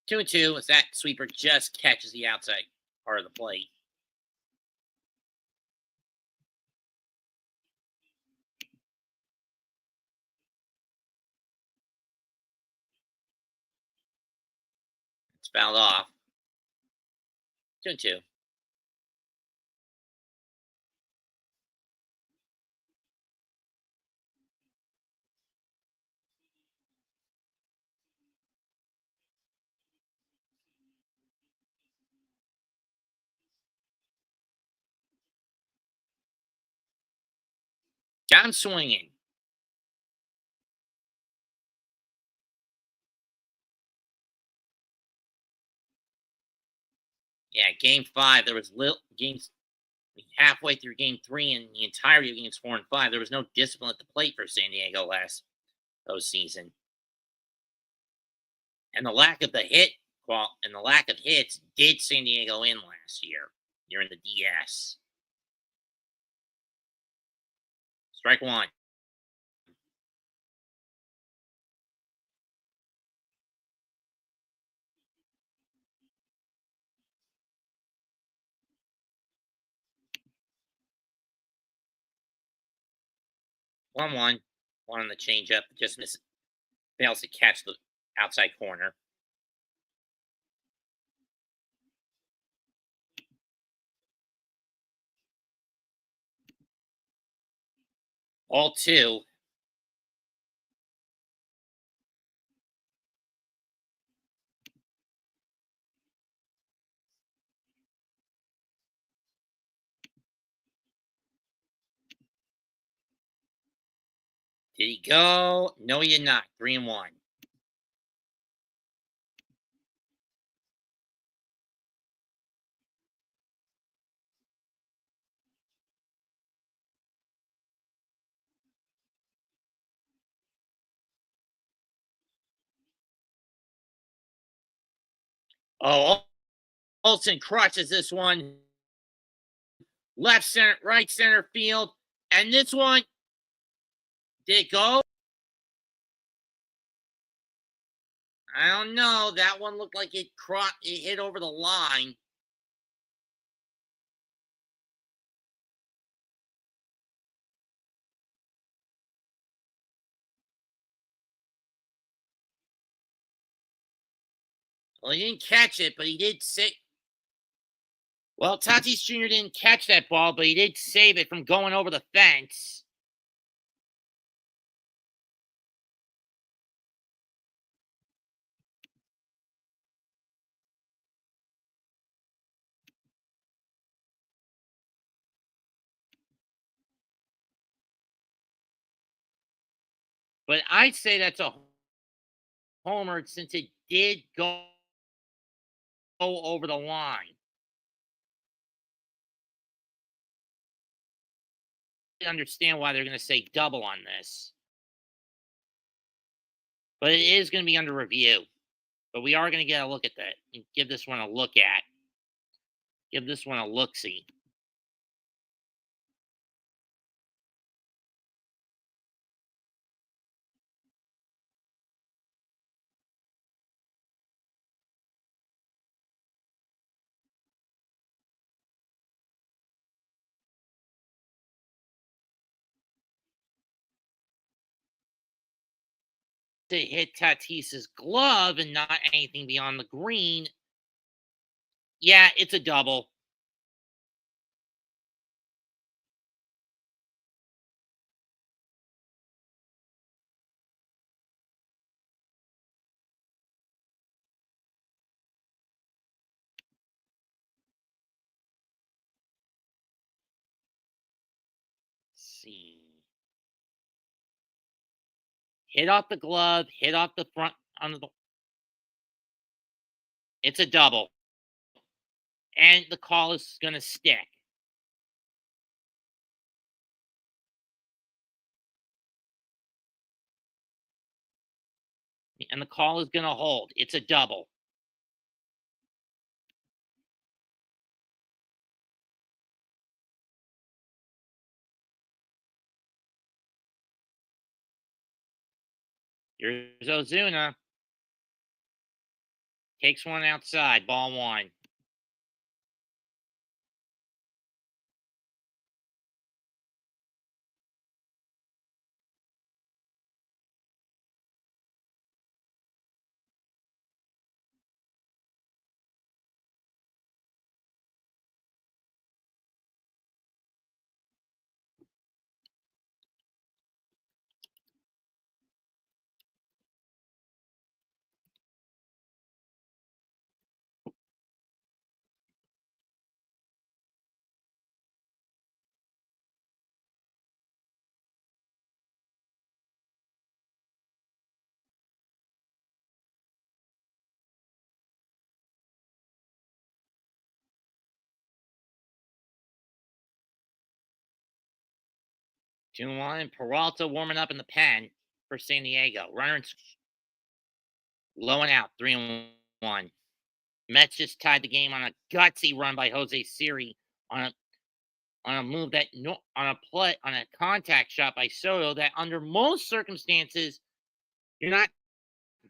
Two two. As that sweeper just catches the outside part of the plate. It's fouled off. 2-2. Down swinging. Yeah, game 5. There was games halfway through game 3 and the entirety of games 4 and 5. There was no discipline at the plate for San Diego last postseason. And the lack of hits did San Diego in last year during the DS. Strike one. One one. One on the changeup. Just fails to catch the outside corner. All two. Did he go? No, he did not. 3-1. Oh, Olsen crushes this one. Left center, right center field. And this one, did it go? I don't know. That one looked like it hit over the line. Well, he didn't catch it, but he did save. Well, Tatis Jr. didn't catch that ball, but he did save it from going over the fence. But I'd say that's a homer since it did go over the line. I understand why they're going to say double on this. But it is going to be under review. But we are going to get a look at that and give this one a look at. Give this one a look-see. it hit Tatis's glove and not anything beyond the green, yeah, it's a double. Let's see. Hit off the glove, hit off the front on the. It's a double, and the call is going to stick. And the call is going to hold. It's a double. Here's Ozuna. Takes one outside. Ball one. Two one. Peralta warming up in the pen for San Diego. Runner low and out. 3-1. Mets just tied the game on a gutsy run by Jose Siri on a move that on a play on a contact shot by Soto that under most circumstances you're not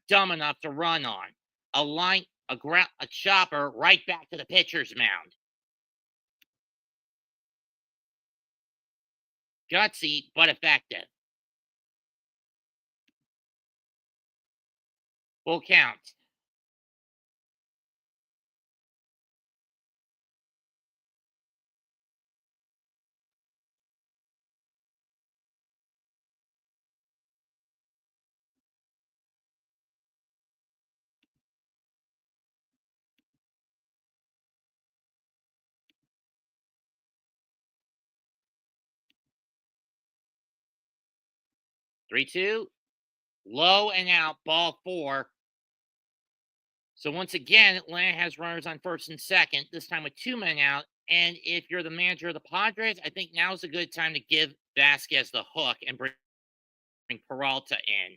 dumb enough to run on. A chopper right back to the pitcher's mound. Gutsy but effective. Full count. Three two. Low and out. Ball four. So once again, Atlanta has runners on first and second, this time with two men out. And if you're the manager of the Padres, I think now's a good time to give Vasquez the hook and bring Peralta in.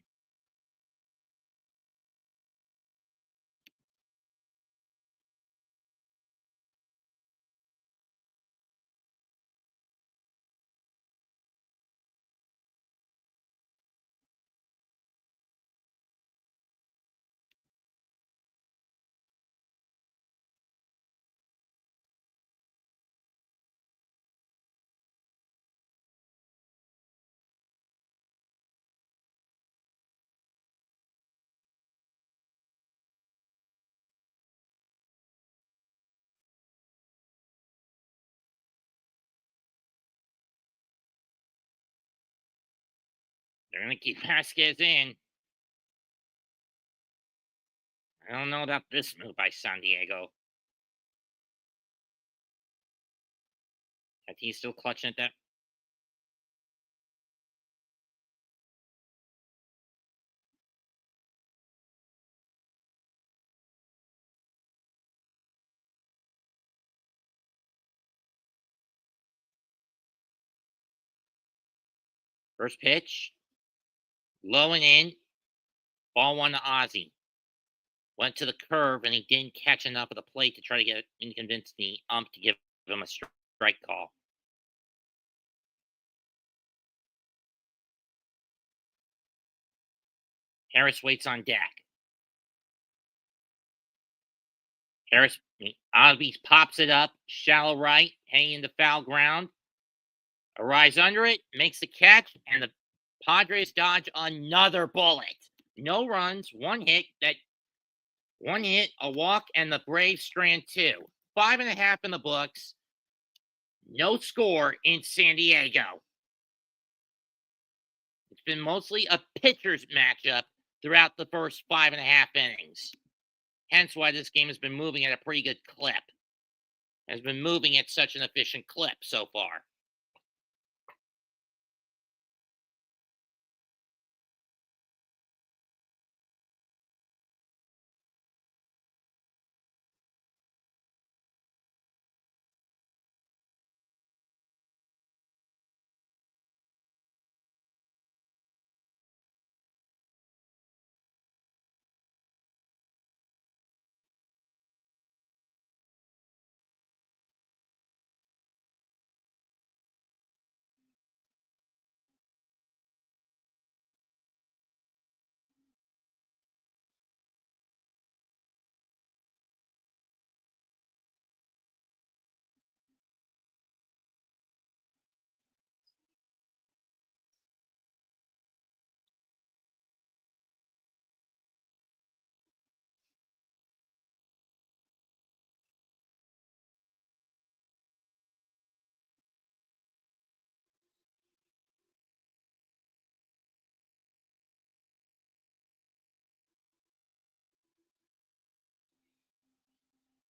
They're going to keep Vasquez in. I don't know about this move by San Diego. He's still clutching at that. First pitch. Low and in. Ball one to Ozzy. Went to the curve, and he didn't catch enough of the plate to try to get and convince the ump to give him a strike call. Harris waits on deck. Harris, Osby pops it up, shallow right, hanging into foul ground. Arrives under it, makes the catch, and the Padres dodge another bullet. No runs, one hit, a walk, and the Braves strand two. 5.5 in the books. No score in San Diego. It's been mostly a pitcher's matchup throughout the first 5.5 innings. Hence why this game has been moving at a pretty good clip. Has been moving at such an efficient clip so far.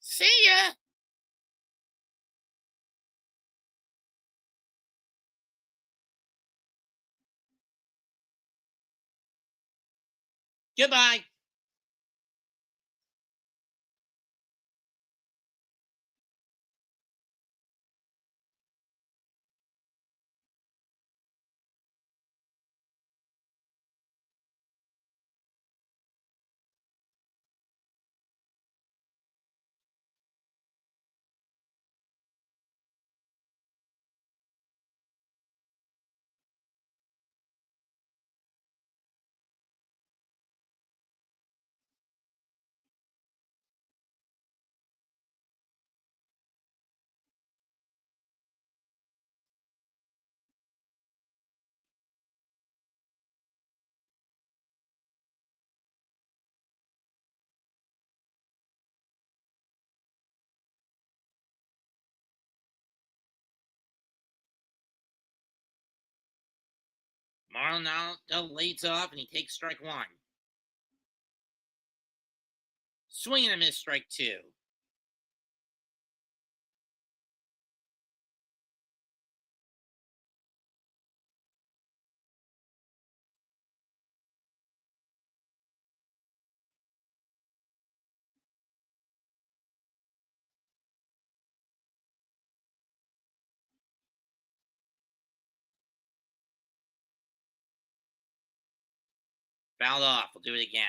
See ya! Goodbye. Marlon now leads off and he takes strike one. Swing and a miss, strike two. Fouled off. We'll do it again.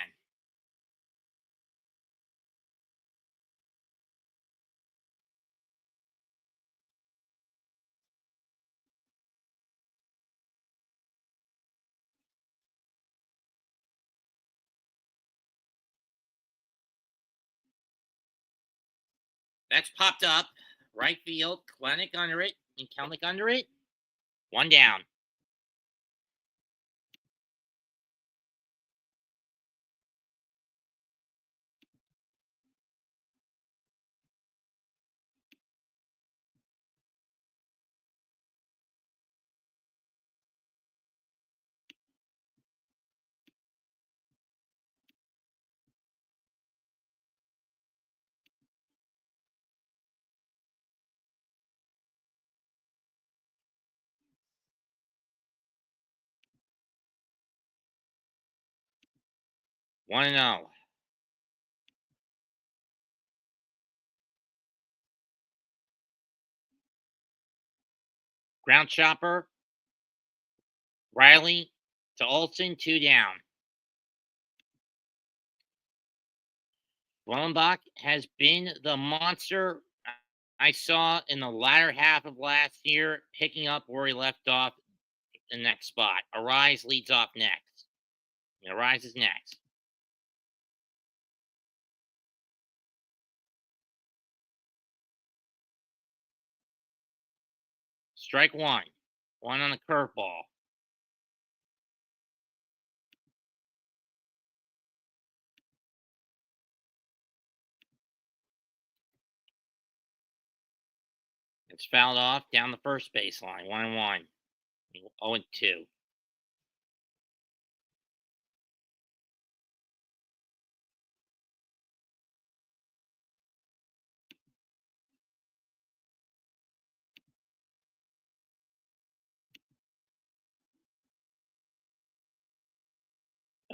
That's popped up. Right field. Klenick under it. And Kelnick under it. One down. One and oh. Ground chopper. Riley to Olson. Two down. Wallenbach has been the monster I saw in the latter half of last year, picking up where he left off the next spot. Arise leads off next. Arise is next. Strike one. One on the curveball. It's fouled off down the first baseline. 1-1. 0-2.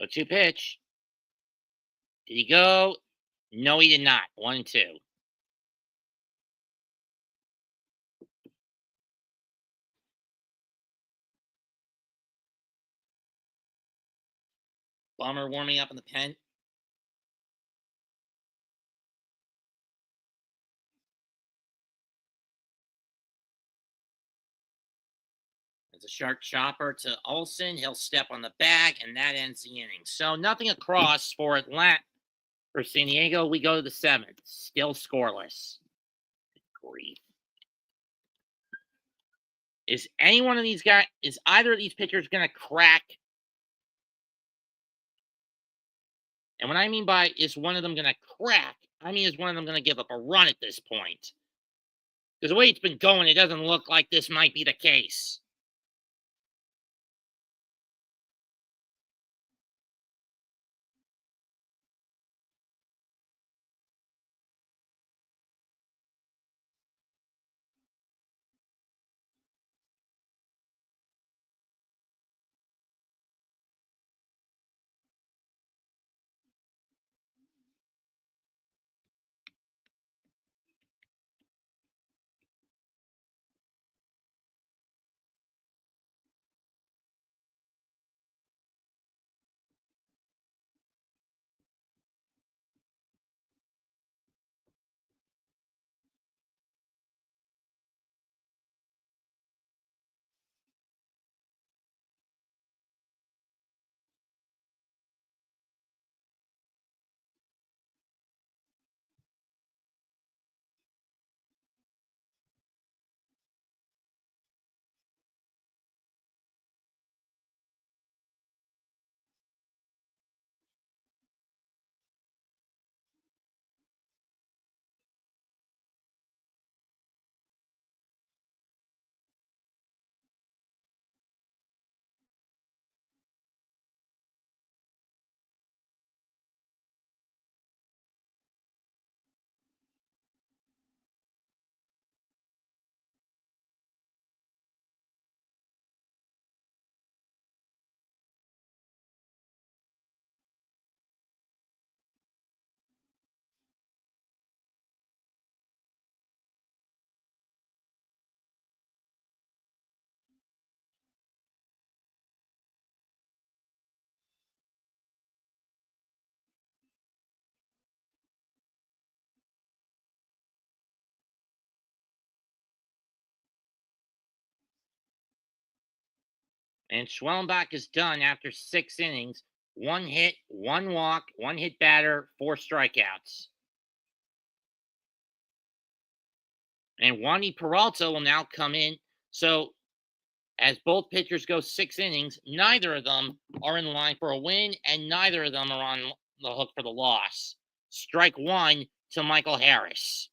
0-2 pitch. Did he go? No, he did not. 1-2. Bummer warming up in the pen. It's a sharp chopper to Olsen. He'll step on the bag, and that ends the inning. So nothing across for Atlanta. For San Diego, we go to the seventh. Still scoreless. Grief. Is any one of these guys, is either of these pitchers going to crack? And what I mean by is one of them going to crack, I mean, is one of them going to give up a run at this point? Because the way it's been going, it doesn't look like this might be the case. And Schwellenbach is done after 6 innings. 1 hit, 1 walk, 1 hit batter, 4 strikeouts. And Wandy Peralta will now come in. So, as both pitchers go 6 innings, neither of them are in line for a win, and neither of them are on the hook for the loss. Strike one to Michael Harris.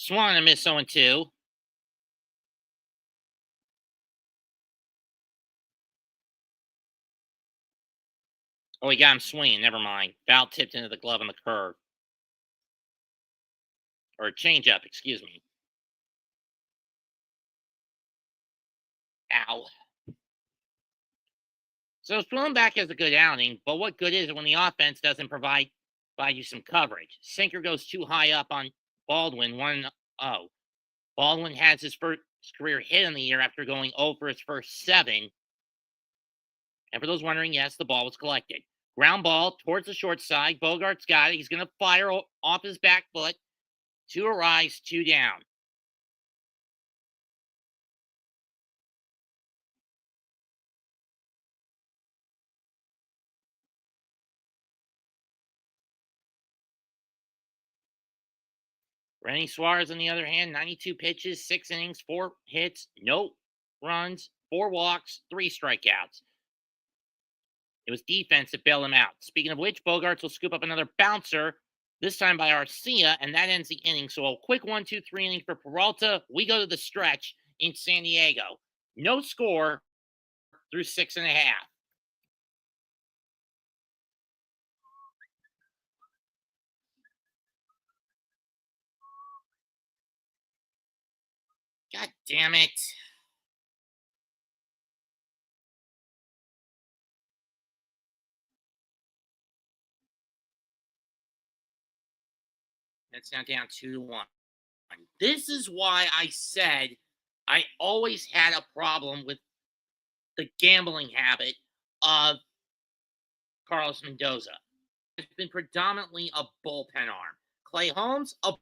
Swan a miss 0-2. Oh, he got him swinging. Never mind. Foul tipped into the glove on the curve. Or changeup, excuse me. Ow. So Schwellenbach has a good outing, but what good is it when the offense doesn't provide you some coverage? Sinker goes too high up on Baldwin, 1-0. Baldwin has his first career hit in the year after going 0 for his first 7. And for those wondering, yes, the ball was collected. Ground ball towards the short side. Bogart's got it. He's going to fire off his back foot. 2 arise, 2 down. Rennie Suarez, on the other hand, 92 pitches, 6 innings, 4 hits, no runs, 4 walks, 3 strikeouts. It was defense that bailed him out. Speaking of which, Bogarts will scoop up another bouncer, this time by Arcia, and that ends the inning. So a quick 1-2-3 inning for Peralta. We go to the stretch in San Diego. No score through 6.5. God damn it. That's now down 2-1. This is why I said I always had a problem with the gambling habit of Carlos Mendoza. It's been predominantly a bullpen arm. Clay Holmes, a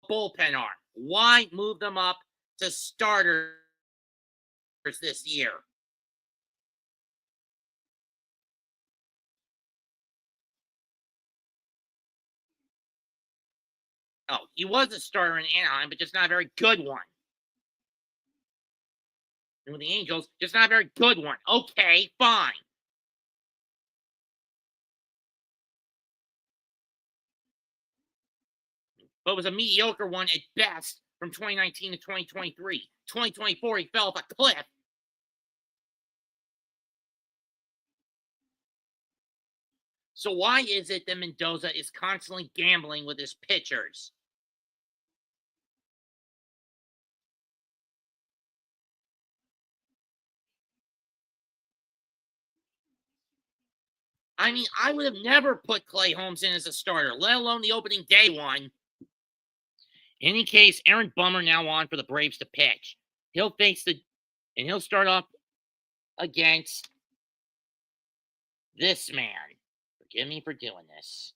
bullpen arm. Why move them up to starters this year? Oh, he was a starter in Anaheim, but just not a very good one. And with the Angels, just not a very good one. Okay, fine. But it was a mediocre one at best from 2019 to 2023. 2024, he fell off a cliff. So why is it that Mendoza is constantly gambling with his pitchers? I mean, I would have never put Clay Holmes in as a starter, let alone the opening day one. In any case, Aaron Bummer now on for the Braves to pitch. He'll face the and he'll start off against this man. Forgive me for doing this.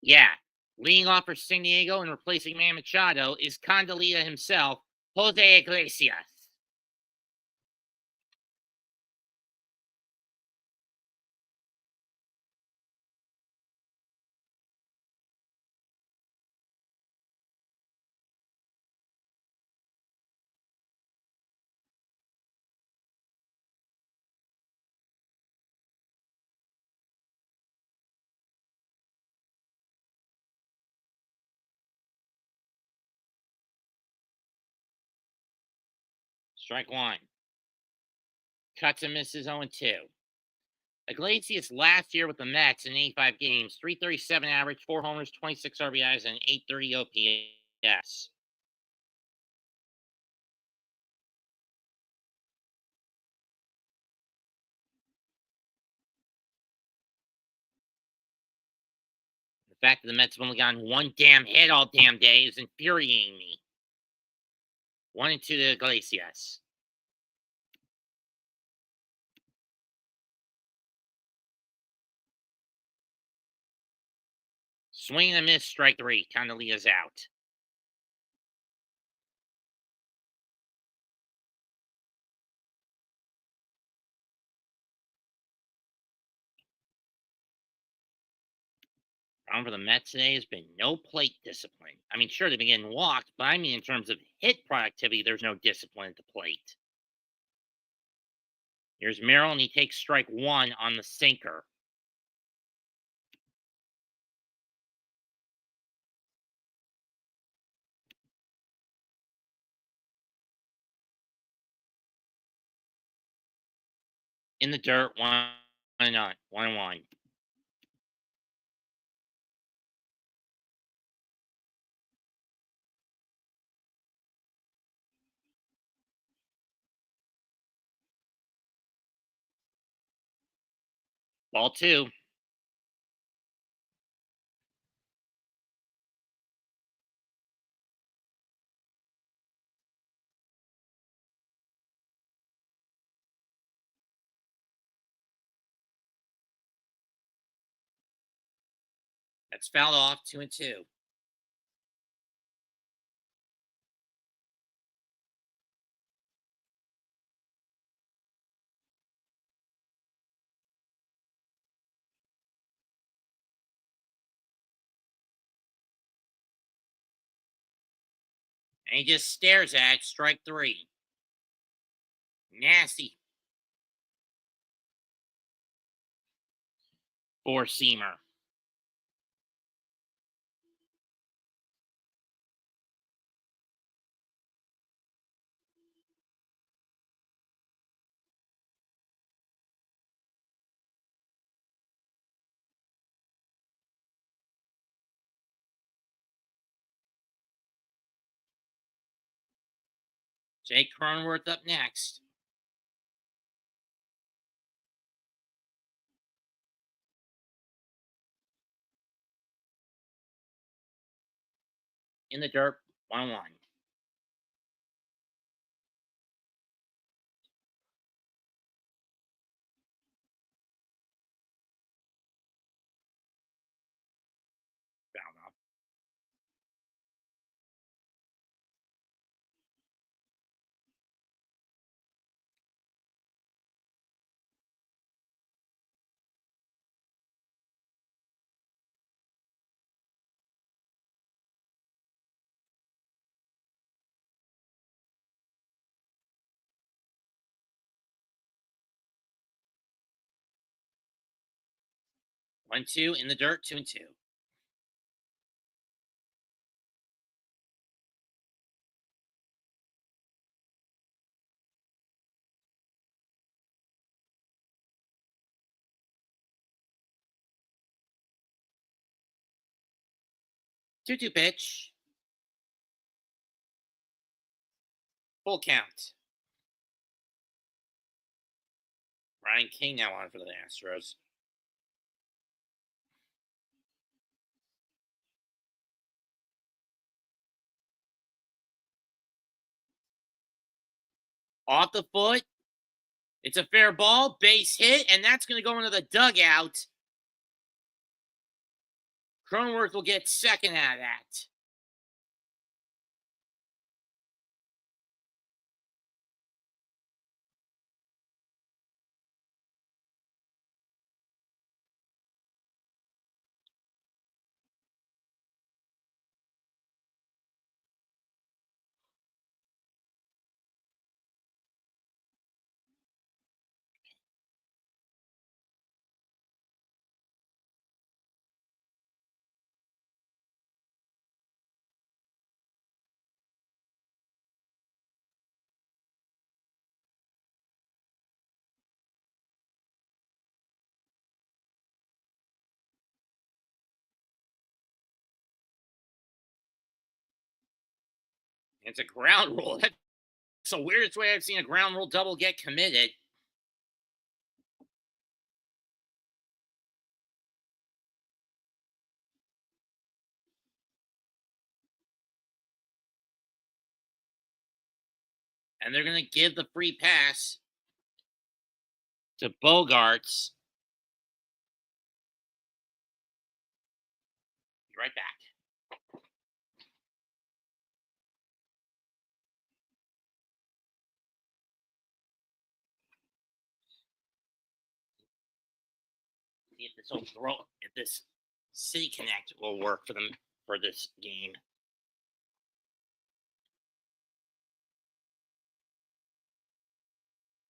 Yeah, leading off for San Diego and replacing Man Machado is Condolita himself, Jose Iglesias. Strike one. Cuts and misses 0-2. Iglesias last year with the Mets in 85 games, 337 average, 4 homers, 26 RBIs, and 830 OPS. The fact that the Mets have only gotten one damn hit all damn day is infuriating me. 1-2 to Iglesias. Swing and a miss, strike three. Condolia's out. Problem for the Mets today has been no plate discipline. I mean, sure, they've been getting walked, but I mean, in terms of hit productivity, there's no discipline at the plate. Here's Merrill, and he takes strike one on the sinker. In the dirt, 1-1. 1-1. Ball two. That's fouled off. 2-2. And he just stares at it. Strike 3. Nasty. 4-seamer. Jake Cronenworth up next. In the dirt. 1-1. Fouled off. One, 2 in the dirt. 2-2. Two pitch. Full count. Ryan King now on for the Astros. Off the foot. It's a fair ball. Base hit. And that's going to go into the dugout. Cronenworth will get second out of that. It's a ground rule. That's the weirdest way I've seen a ground rule double get committed. And they're going to give the free pass to Bogarts. Be right back. See if this will throw, if this City Connect will work for them for this game.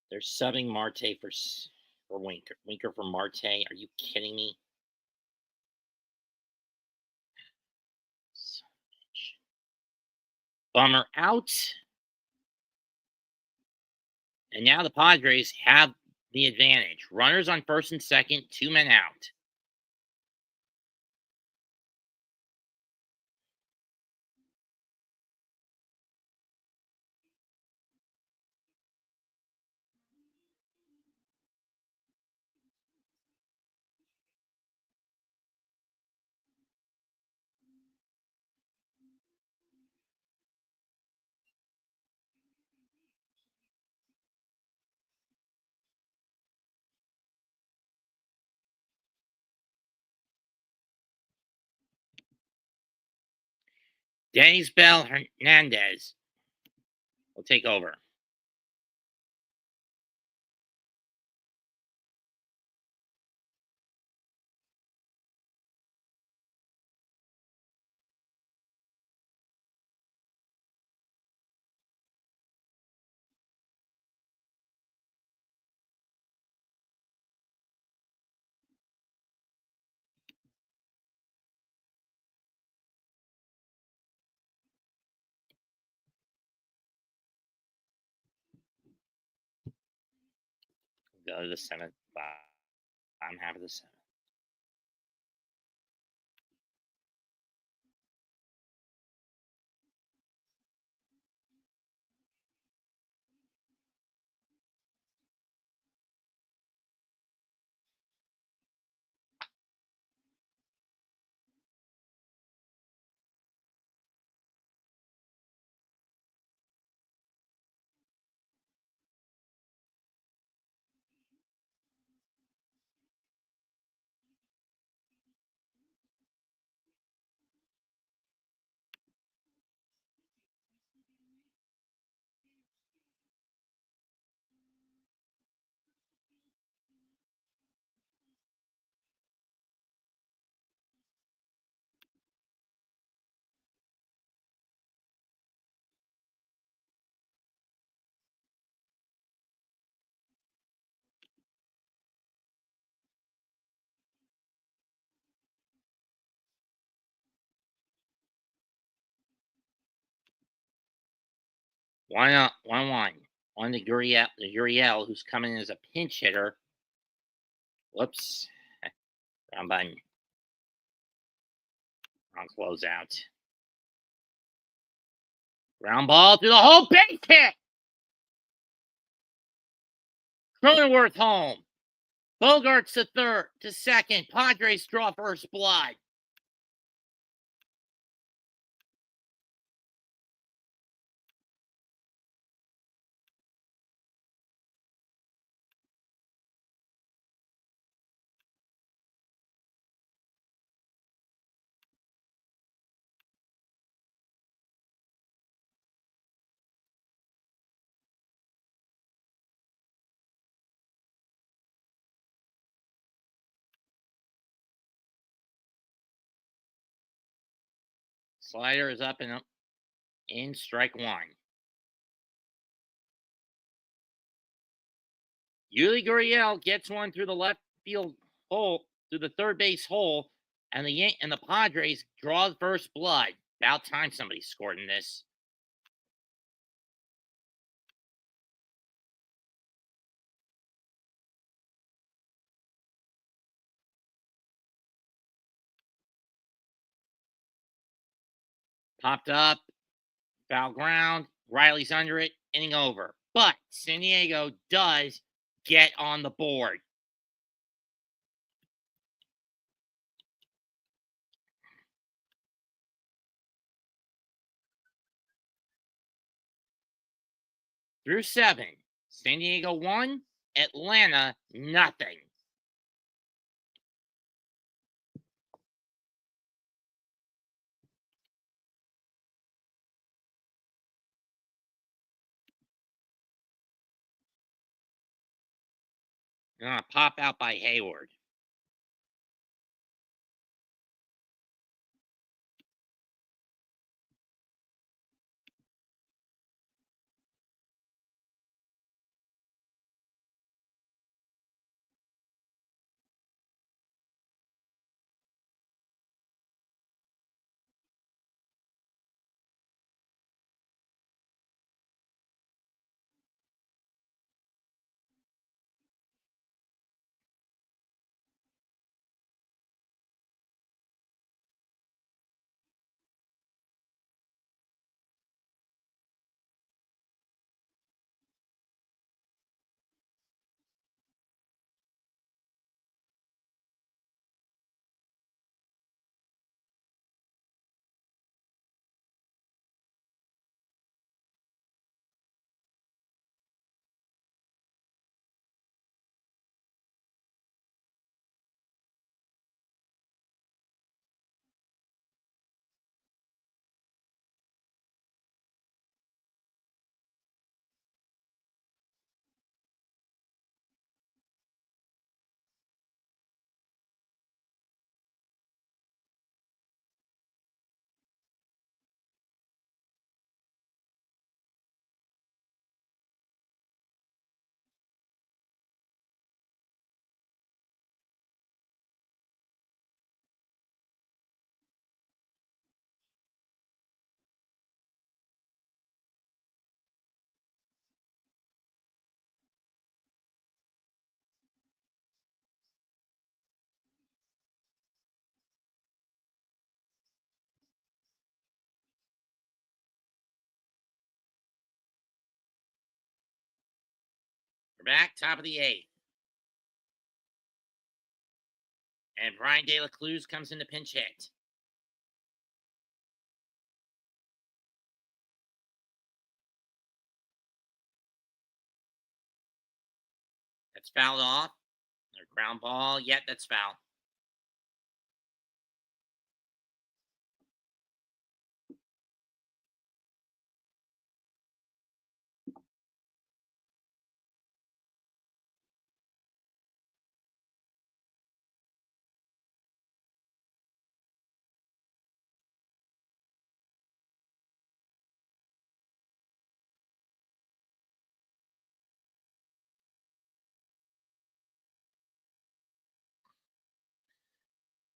They're subbing Marte for Winker. Winker for Marte. Are you kidding me? Bummer out. And now the Padres have the advantage. Runners on first and second, 2 men out. Bell Hernandez will take over. Go to the seventh. I'm half of the seventh. Why not? 1-1. On the Gurriel, who's coming in as a pinch hitter. Whoops. Wrong button. Wrong closeout. Ground ball through the whole base hit. Cronenworth home. Bogarts to second. Padres draw first blood. Slider is up and in strike one. Yuli Gurriel gets one through the left field hole, through the third base hole, and the Padres draw the first blood. About time somebody scored in this. Popped up, foul ground. Riley's under it, inning over. But San Diego does get on the board. Through 7, San Diego 1, Atlanta nothing. Gonna pop out by Hayward. We're back, top of the 8th. And Brian De La Cruz comes in to pinch hit. That's fouled off. Or ground ball. Yet that's foul.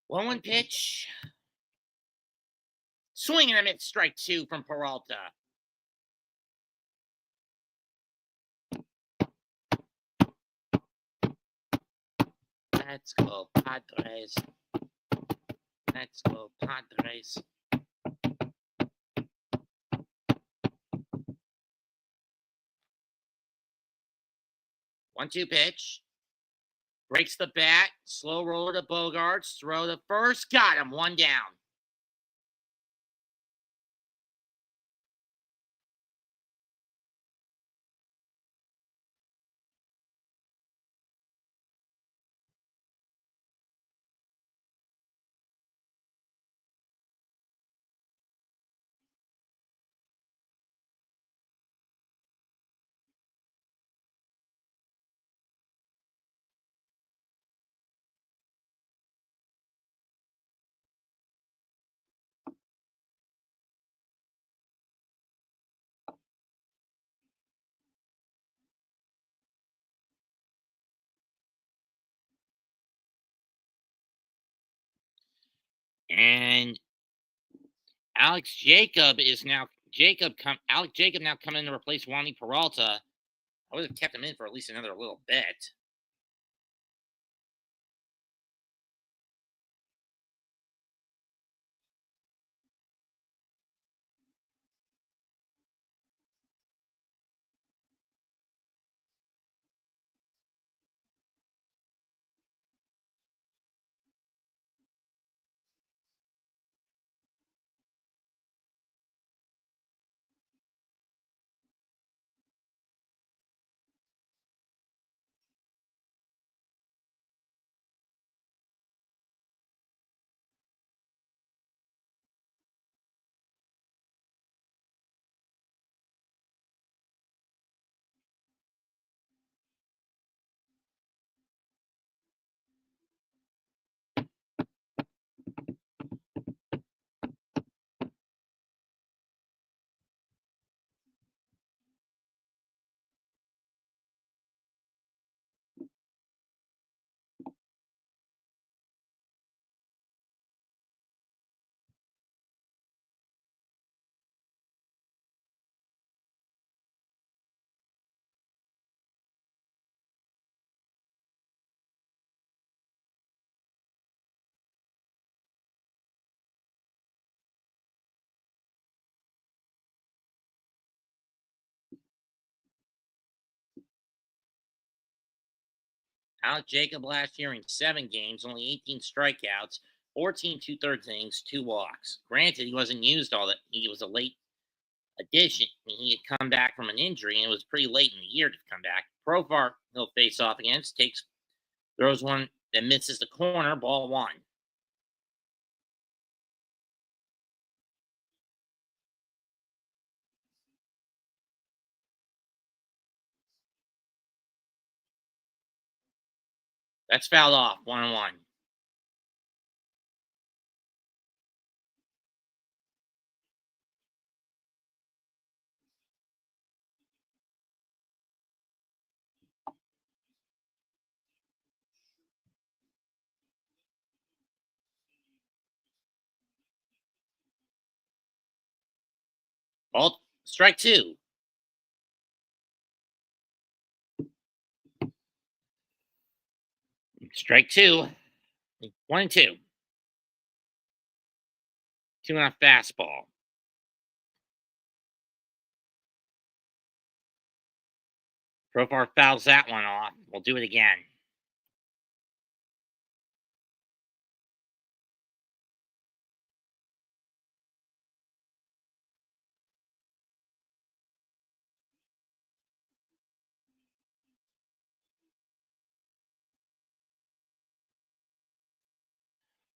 One pitch. Swing and a miss, strike 2 from Peralta. Let's go, Padres. Let's go, Padres. One-two pitch. Breaks the bat. Slow roller to Bogarts. Throw to first. Got him. One down. And Alex Jacob now coming in to replace Wandy Peralta. I would have kept him in for at least another little bit. Alex Jacob last year in 7 games, only 18 strikeouts, 14 2/3 innings, 2 walks. Granted, he wasn't used all that. He was a late addition. He had come back from an injury, and it was pretty late in the year to come back. Profar he'll face off against, throws one that misses the corner, ball 1. That's fouled off, 1-1. Ball, strike 2. Strike 2. 1-2. 2-0 fastball. Profar fouls that one off. We'll do it again.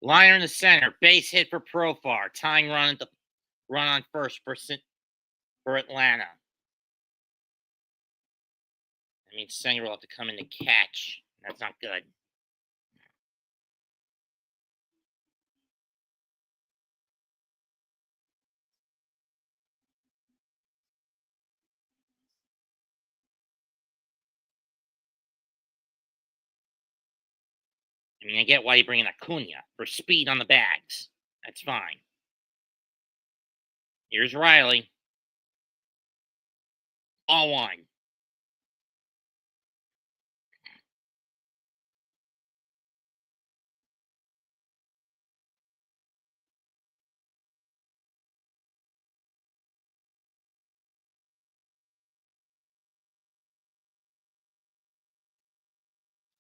Liner in the center. Base hit for Profar. Tying run on first for Atlanta. That means Singer will have to come in to catch. That's not good. I mean, I get why you bring in Acuna for speed on the bags. That's fine. Here's Riley. All one.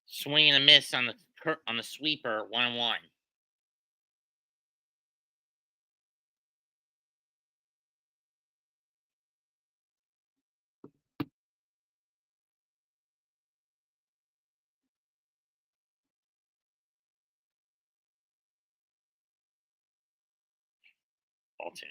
Swing and a miss on the sweeper. 1-1. Ball 2.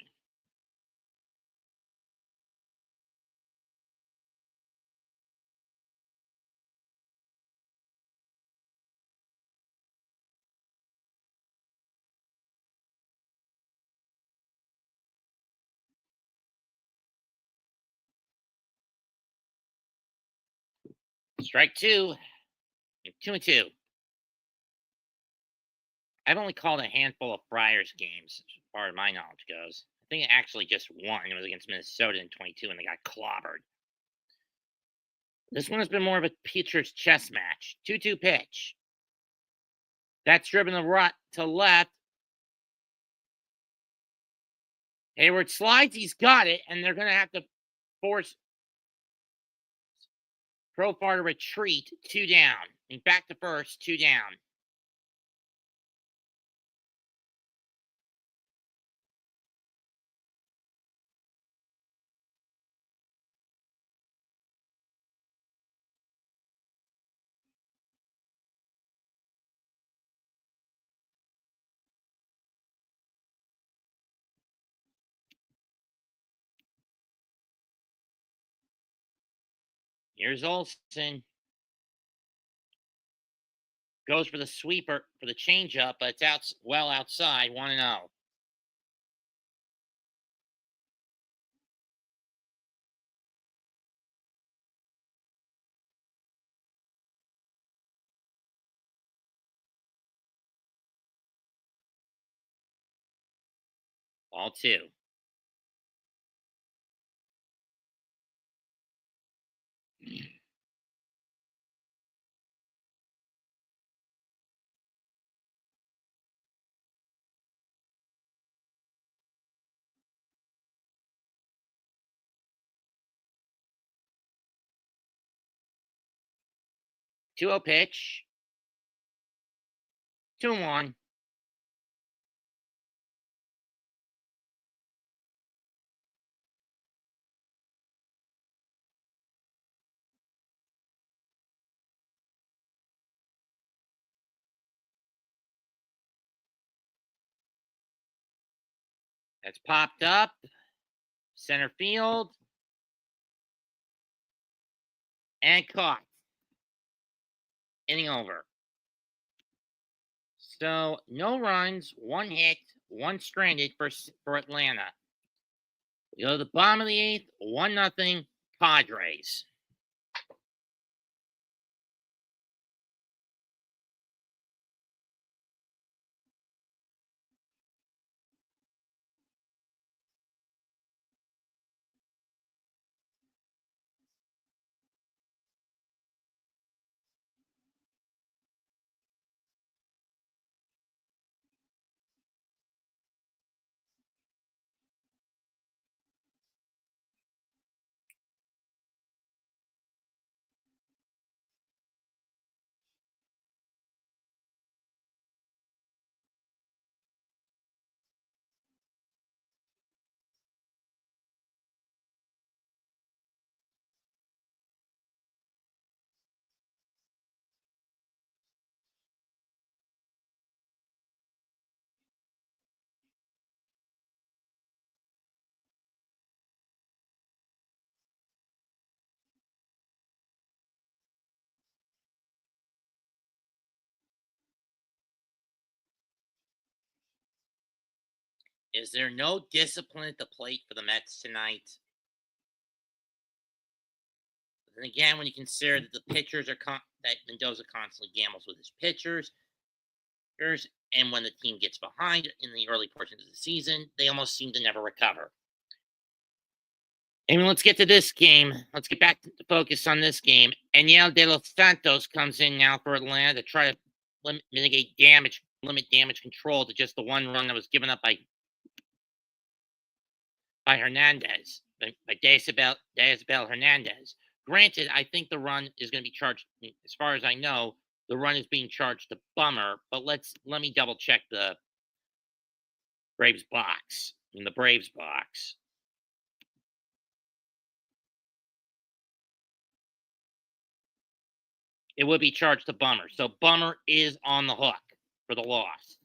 Strike 2. 2-2. I've only called a handful of Friars games, as far as my knowledge goes. I think I actually just won. It was against Minnesota in 22, and they got clobbered. This one has been more of a pitcher's chess match. 2-2 pitch. That's driven the rut to left. Hayward slides. He's got it, and they're going to have to force Profar to retreat. 2 down. Back to first. 2 down. Here's Olsen. Goes for the sweeper for the changeup, but it's well outside. 1-0. Ball 2. Two 0 pitch. 2-1. That's popped up. Center field. And caught. Inning over. So, no runs, 1 hit, 1 stranded for Atlanta. We go to the bottom of the 8th, 1-0 Padres. Is there no discipline at the plate for the Mets tonight? And again, when you consider that the pitchers are that Mendoza constantly gambles with his pitchers, and when the team gets behind in the early portions of the season, they almost seem to never recover. And let's get to this game. Let's get back to focus on this game. Aniel De Los Santos comes in now for Atlanta to try to limit damage control to just the one run that was given up by Hernandez, by Deisabel Hernandez. Granted, I think the run is going to be charged. As far as I know, the run is being charged to Bummer. But let me double check the Braves box. In the Braves box, it would be charged to Bummer. So Bummer is on the hook for the loss.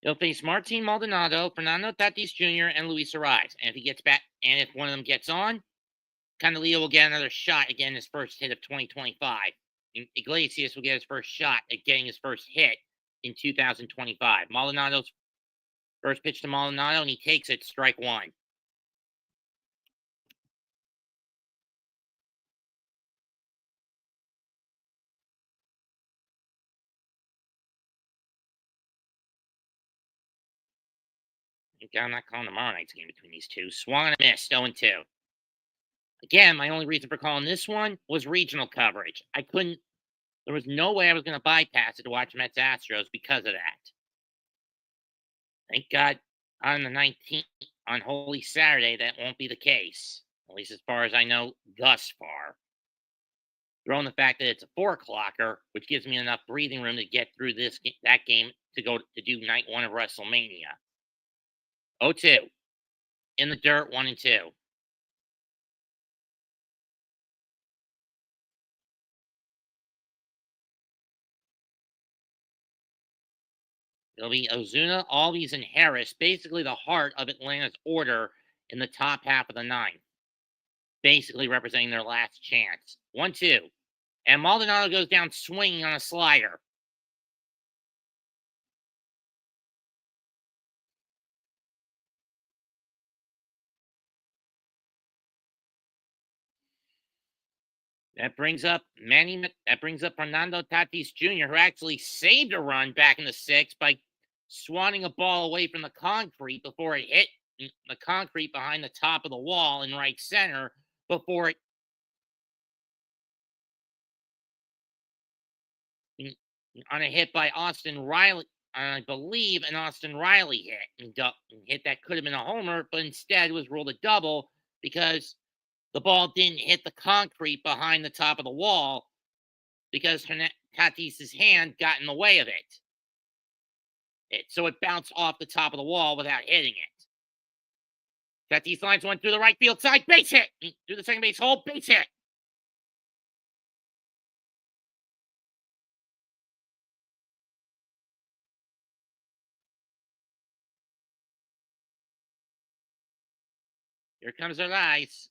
He'll face Martin Maldonado, Fernando Tatis Jr., and Luis Ariz. And if he gets back, and if one of them gets on, Candelilla will get another shot at getting his first hit of 2025. Iglesias will get his first shot at getting his first hit in 2025. Maldonado's first pitch to Maldonado, and he takes it, strike one. I'm not calling tomorrow night's game between these two. Swung and missed, 0-2. Again, my only reason for calling this one was regional coverage. There was no way I was going to bypass it to watch Mets Astros because of that. Thank God on the 19th, on Holy Saturday, that won't be the case, at least as far as I know thus far. Throw in the fact that it's a 4-o'clocker, which gives me enough breathing room to get through that game to go to do night one of WrestleMania. 0-2. In the dirt, 1-2. It'll be Ozuna, Albies, and Harris, basically the heart of Atlanta's order in the top half of the ninth, basically representing their last chance. 1-2. And Maldonado goes down swinging on a slider. That brings up Fernando Tatis Jr., who actually saved a run back in the sixth by swatting a ball away from the concrete before it hit the concrete behind the top of the wall in right center before it on a hit by Austin Riley. I believe an Austin Riley hit and hit that could have been a homer, but instead was ruled a double because the ball didn't hit the concrete behind the top of the wall because Tatis's hand got in the way of it. So it bounced off the top of the wall without hitting it. Tatis lines one through the right field side, base hit. Through the second base hole, base hit. Here comes our guys.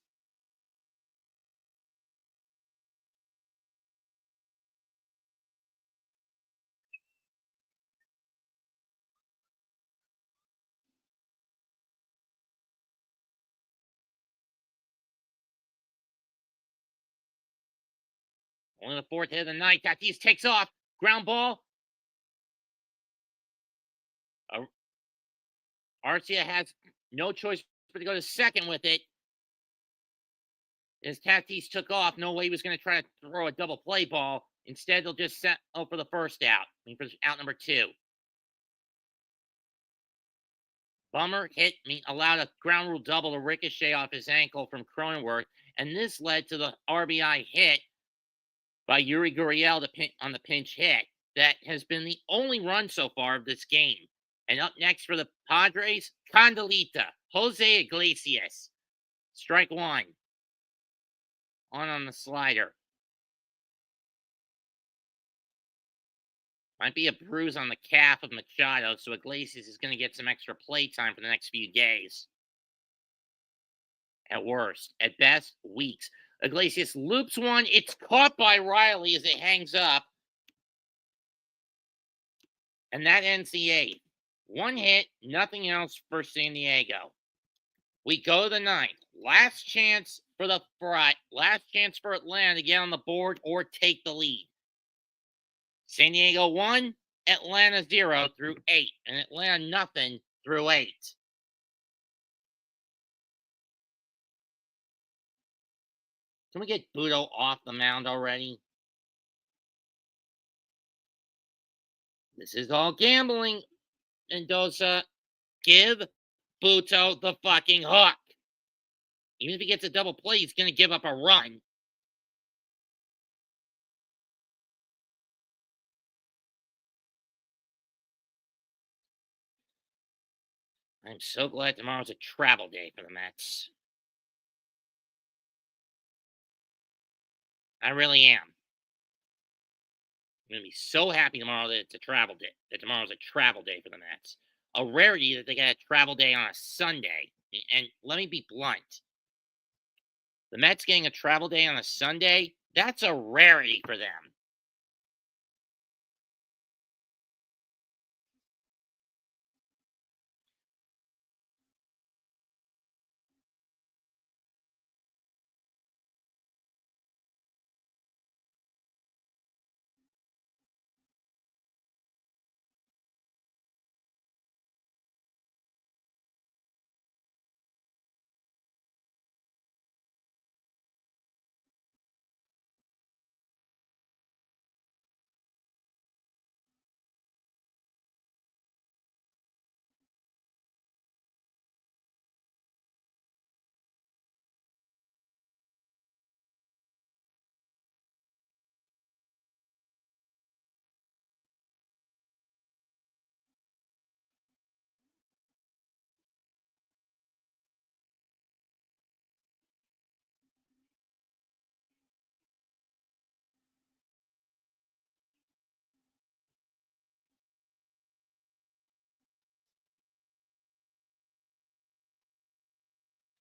Only the fourth hit of the night. Tatis takes off. Ground ball. Arcia has no choice but to go to second with it. As Tatis took off, no way he was going to try to throw a double play ball. Instead, they'll just set for the first out. For out number 2. Bummer allowed a ground rule double to ricochet off his ankle from Cronenworth, and this led to the RBI hit by Yuri Gurriel on the pinch hit. That has been the only run so far of this game. And up next for the Padres, Candelita, Jose Iglesias. Strike one. On the slider. Might be a bruise on the calf of Machado, so Iglesias is going to get some extra play time for the next few days. At worst. At best, weeks. Iglesias loops one. It's caught by Riley as it hangs up. And that ends the eighth. One hit, nothing else for San Diego. We go to the ninth. Last chance for the Friars. Last chance for Atlanta to get on the board or take the lead. San Diego 1, Atlanta 0 through 8, and Atlanta nothing through 8. Can we get Budo off the mound already? This is all gambling. Mendoza, give Buto the fucking hook. Even if he gets a double play, he's going to give up a run. I'm so glad tomorrow's a travel day for the Mets. I really am. I'm going to be so happy tomorrow that it's a travel day. That tomorrow's a travel day for the Mets. A rarity that they got a travel day on a Sunday. And let me be blunt. The Mets getting a travel day on a Sunday, that's a rarity for them.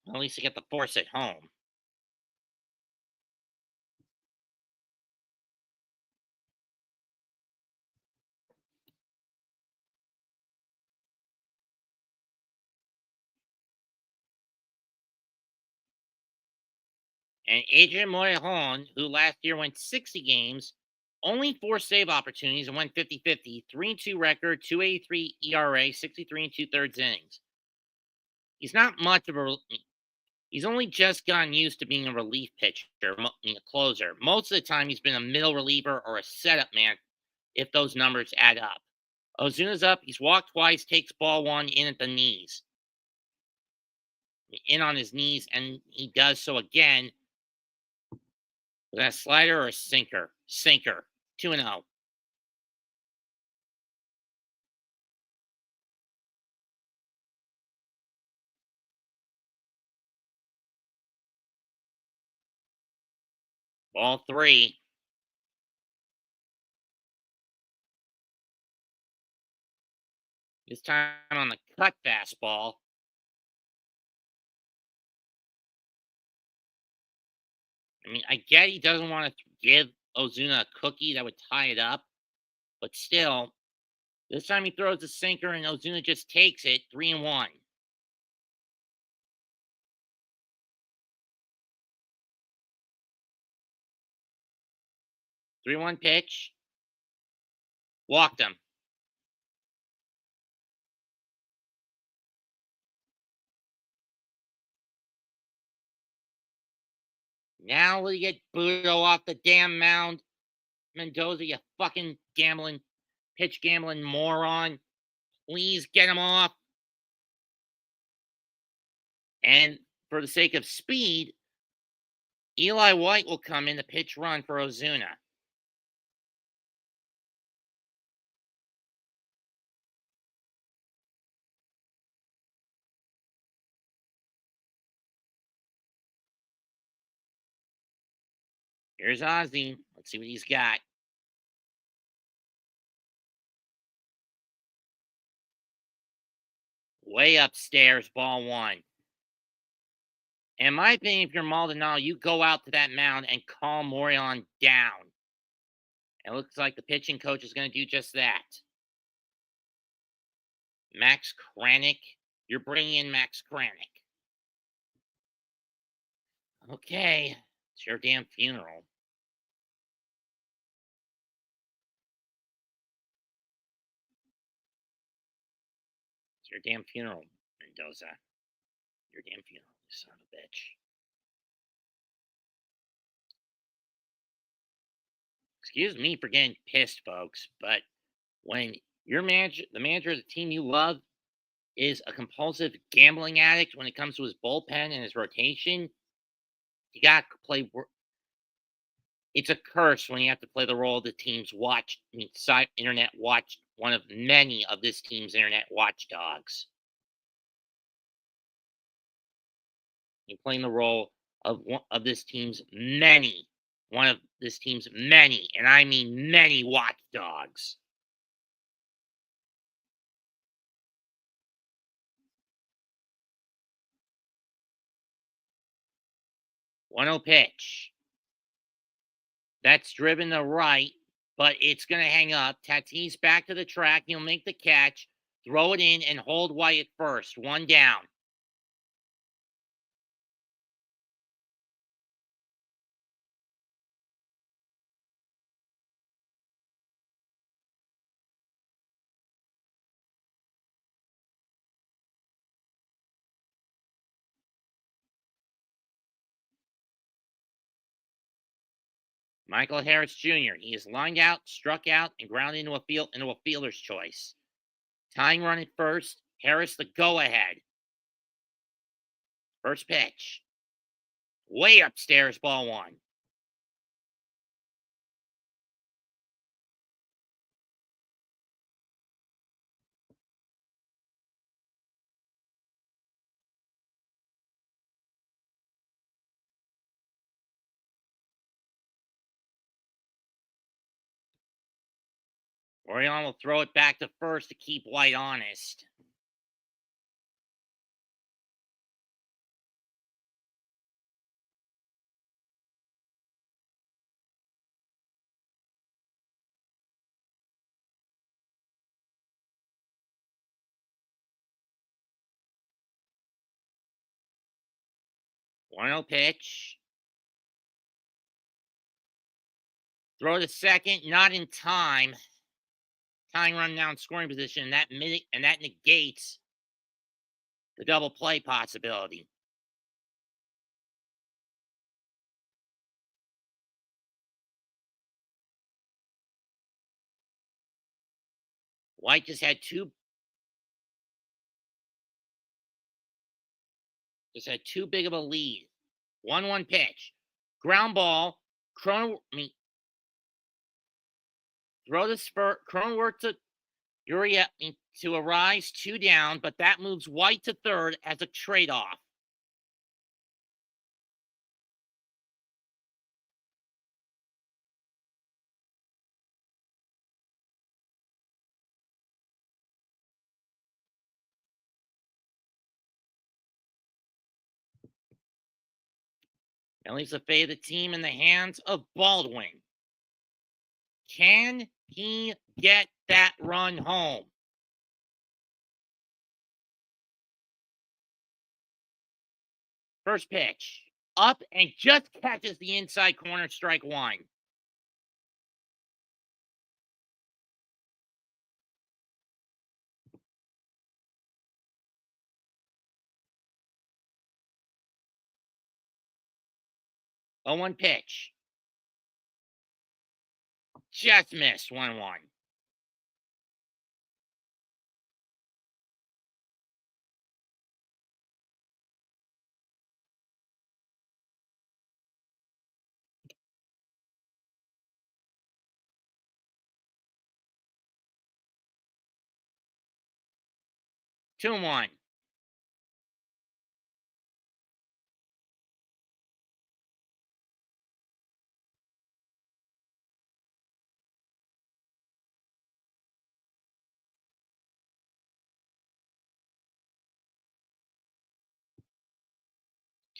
Well, at least they get the force at home. And Adrian Morejon, who last year went 60 games, only 4 save opportunities and went 50-50, 3-2 record, 2.83 ERA, 63 and 2/3 innings. He's not much of a. He's only just gotten used to being a relief pitcher, a closer. Most of the time, he's been a middle reliever or a setup man, if those numbers add up. Ozuna's up. He's walked twice, takes ball one in at the knees. In on his knees, and he does so again. Was that a slider or a sinker? Sinker. 2-0. Ball three. This time on the cut fastball. I mean, I get he doesn't want to give Ozuna a cookie that would tie it up, but still, this time he throws a sinker and Ozuna just takes it 3-1. 3-1 pitch. Walked him. Now we get Budo off the damn mound. Mendoza, you fucking gambling, pitch gambling moron. Please get him off. And for the sake of speed, Eli White will come in the pitch run for Ozuna. Here's Ozzy. Let's see what he's got. Way upstairs, ball one. In my opinion, if you're Maldonado, you go out to that mound and calm Morion down. It looks like the pitching coach is going to do just that. Max Kranick. You're bringing in Max Kranick. Okay. It's your damn funeral. It's your damn funeral, Mendoza. Your damn funeral, you son of a bitch. Excuse me for getting pissed, folks, but when your manager, the manager of the team you love, is a compulsive gambling addict when it comes to his bullpen and his rotation, you got to play. It's a curse when you have to play the role of the team's internet watch, one of many of this team's internet watchdogs. You're playing the role of this team's one of this team's many, and I mean many watchdogs. 1-0 pitch. That's driven to right, but it's going to hang up. Tatis back to the track. He'll make the catch, throw it in, and hold White at first. One down. Michael Harris Jr. He is lined out, struck out, and grounded into a fielder's choice. Tying run at first. Harris the go-ahead. First pitch. Way upstairs, ball one. Orion will throw it back to first to keep White honest. One 0 pitch. Throw to second, not in time. Tying run down scoring position, and that negates the double play possibility. White just had too big of a lead. 1-1 pitch. Ground ball. Throw the spurt. Cronenworth to Uriah to a rise, 2 down, but that moves White to third as a trade-off. That leaves the fate of the team in the hands of Baldwin. Can he get that run home? First pitch. Up and just catches the inside corner, strike one. A 1 pitch. Just missed 1-1. Two and one.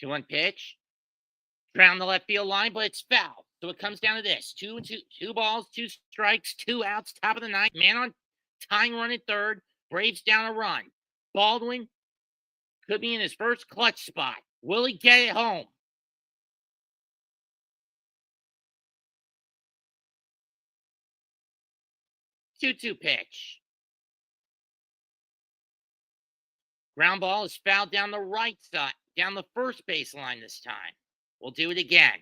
2-1 pitch. Ground the left field line, but it's foul. So it comes down to this. 2 balls, 2 strikes, 2 outs, top of the ninth. Man on tying run at third. Braves down a run. Baldwin could be in his first clutch spot. Will he get it home? Two pitch. Ground ball is fouled down the right side, down the first base line this time. We'll do it again.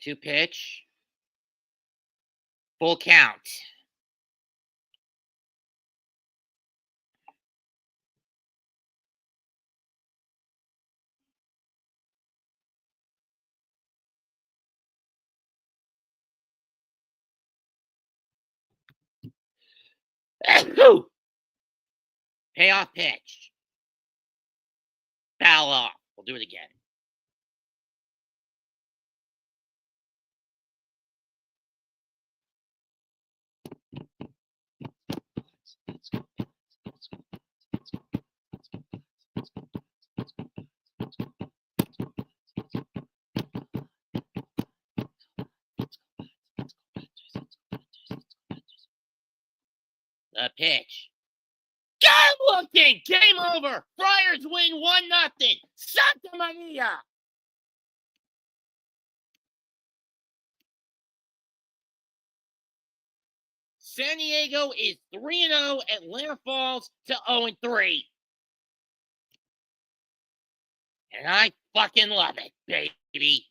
Two pitch. Full count. Payoff pitch. Foul off. We'll do it again. The pitch. Good looking! Game over! Friars win 1-0! Santa Maria! San Diego is 3-0. Atlanta falls to 0-3. And I fucking love it, baby.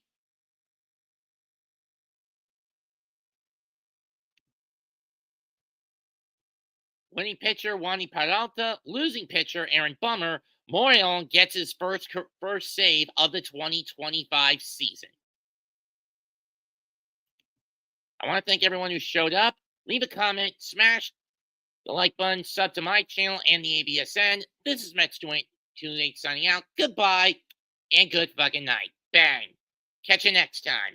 Winning pitcher, Wandy Peralta. Losing pitcher, Aaron Bummer. Moreon gets his first save of the 2025 season. I want to thank everyone who showed up. Leave a comment, smash the like button, sub to my channel and the ABSN. This is Mets28 signing out. Goodbye and good fucking night. Bang. Catch you next time.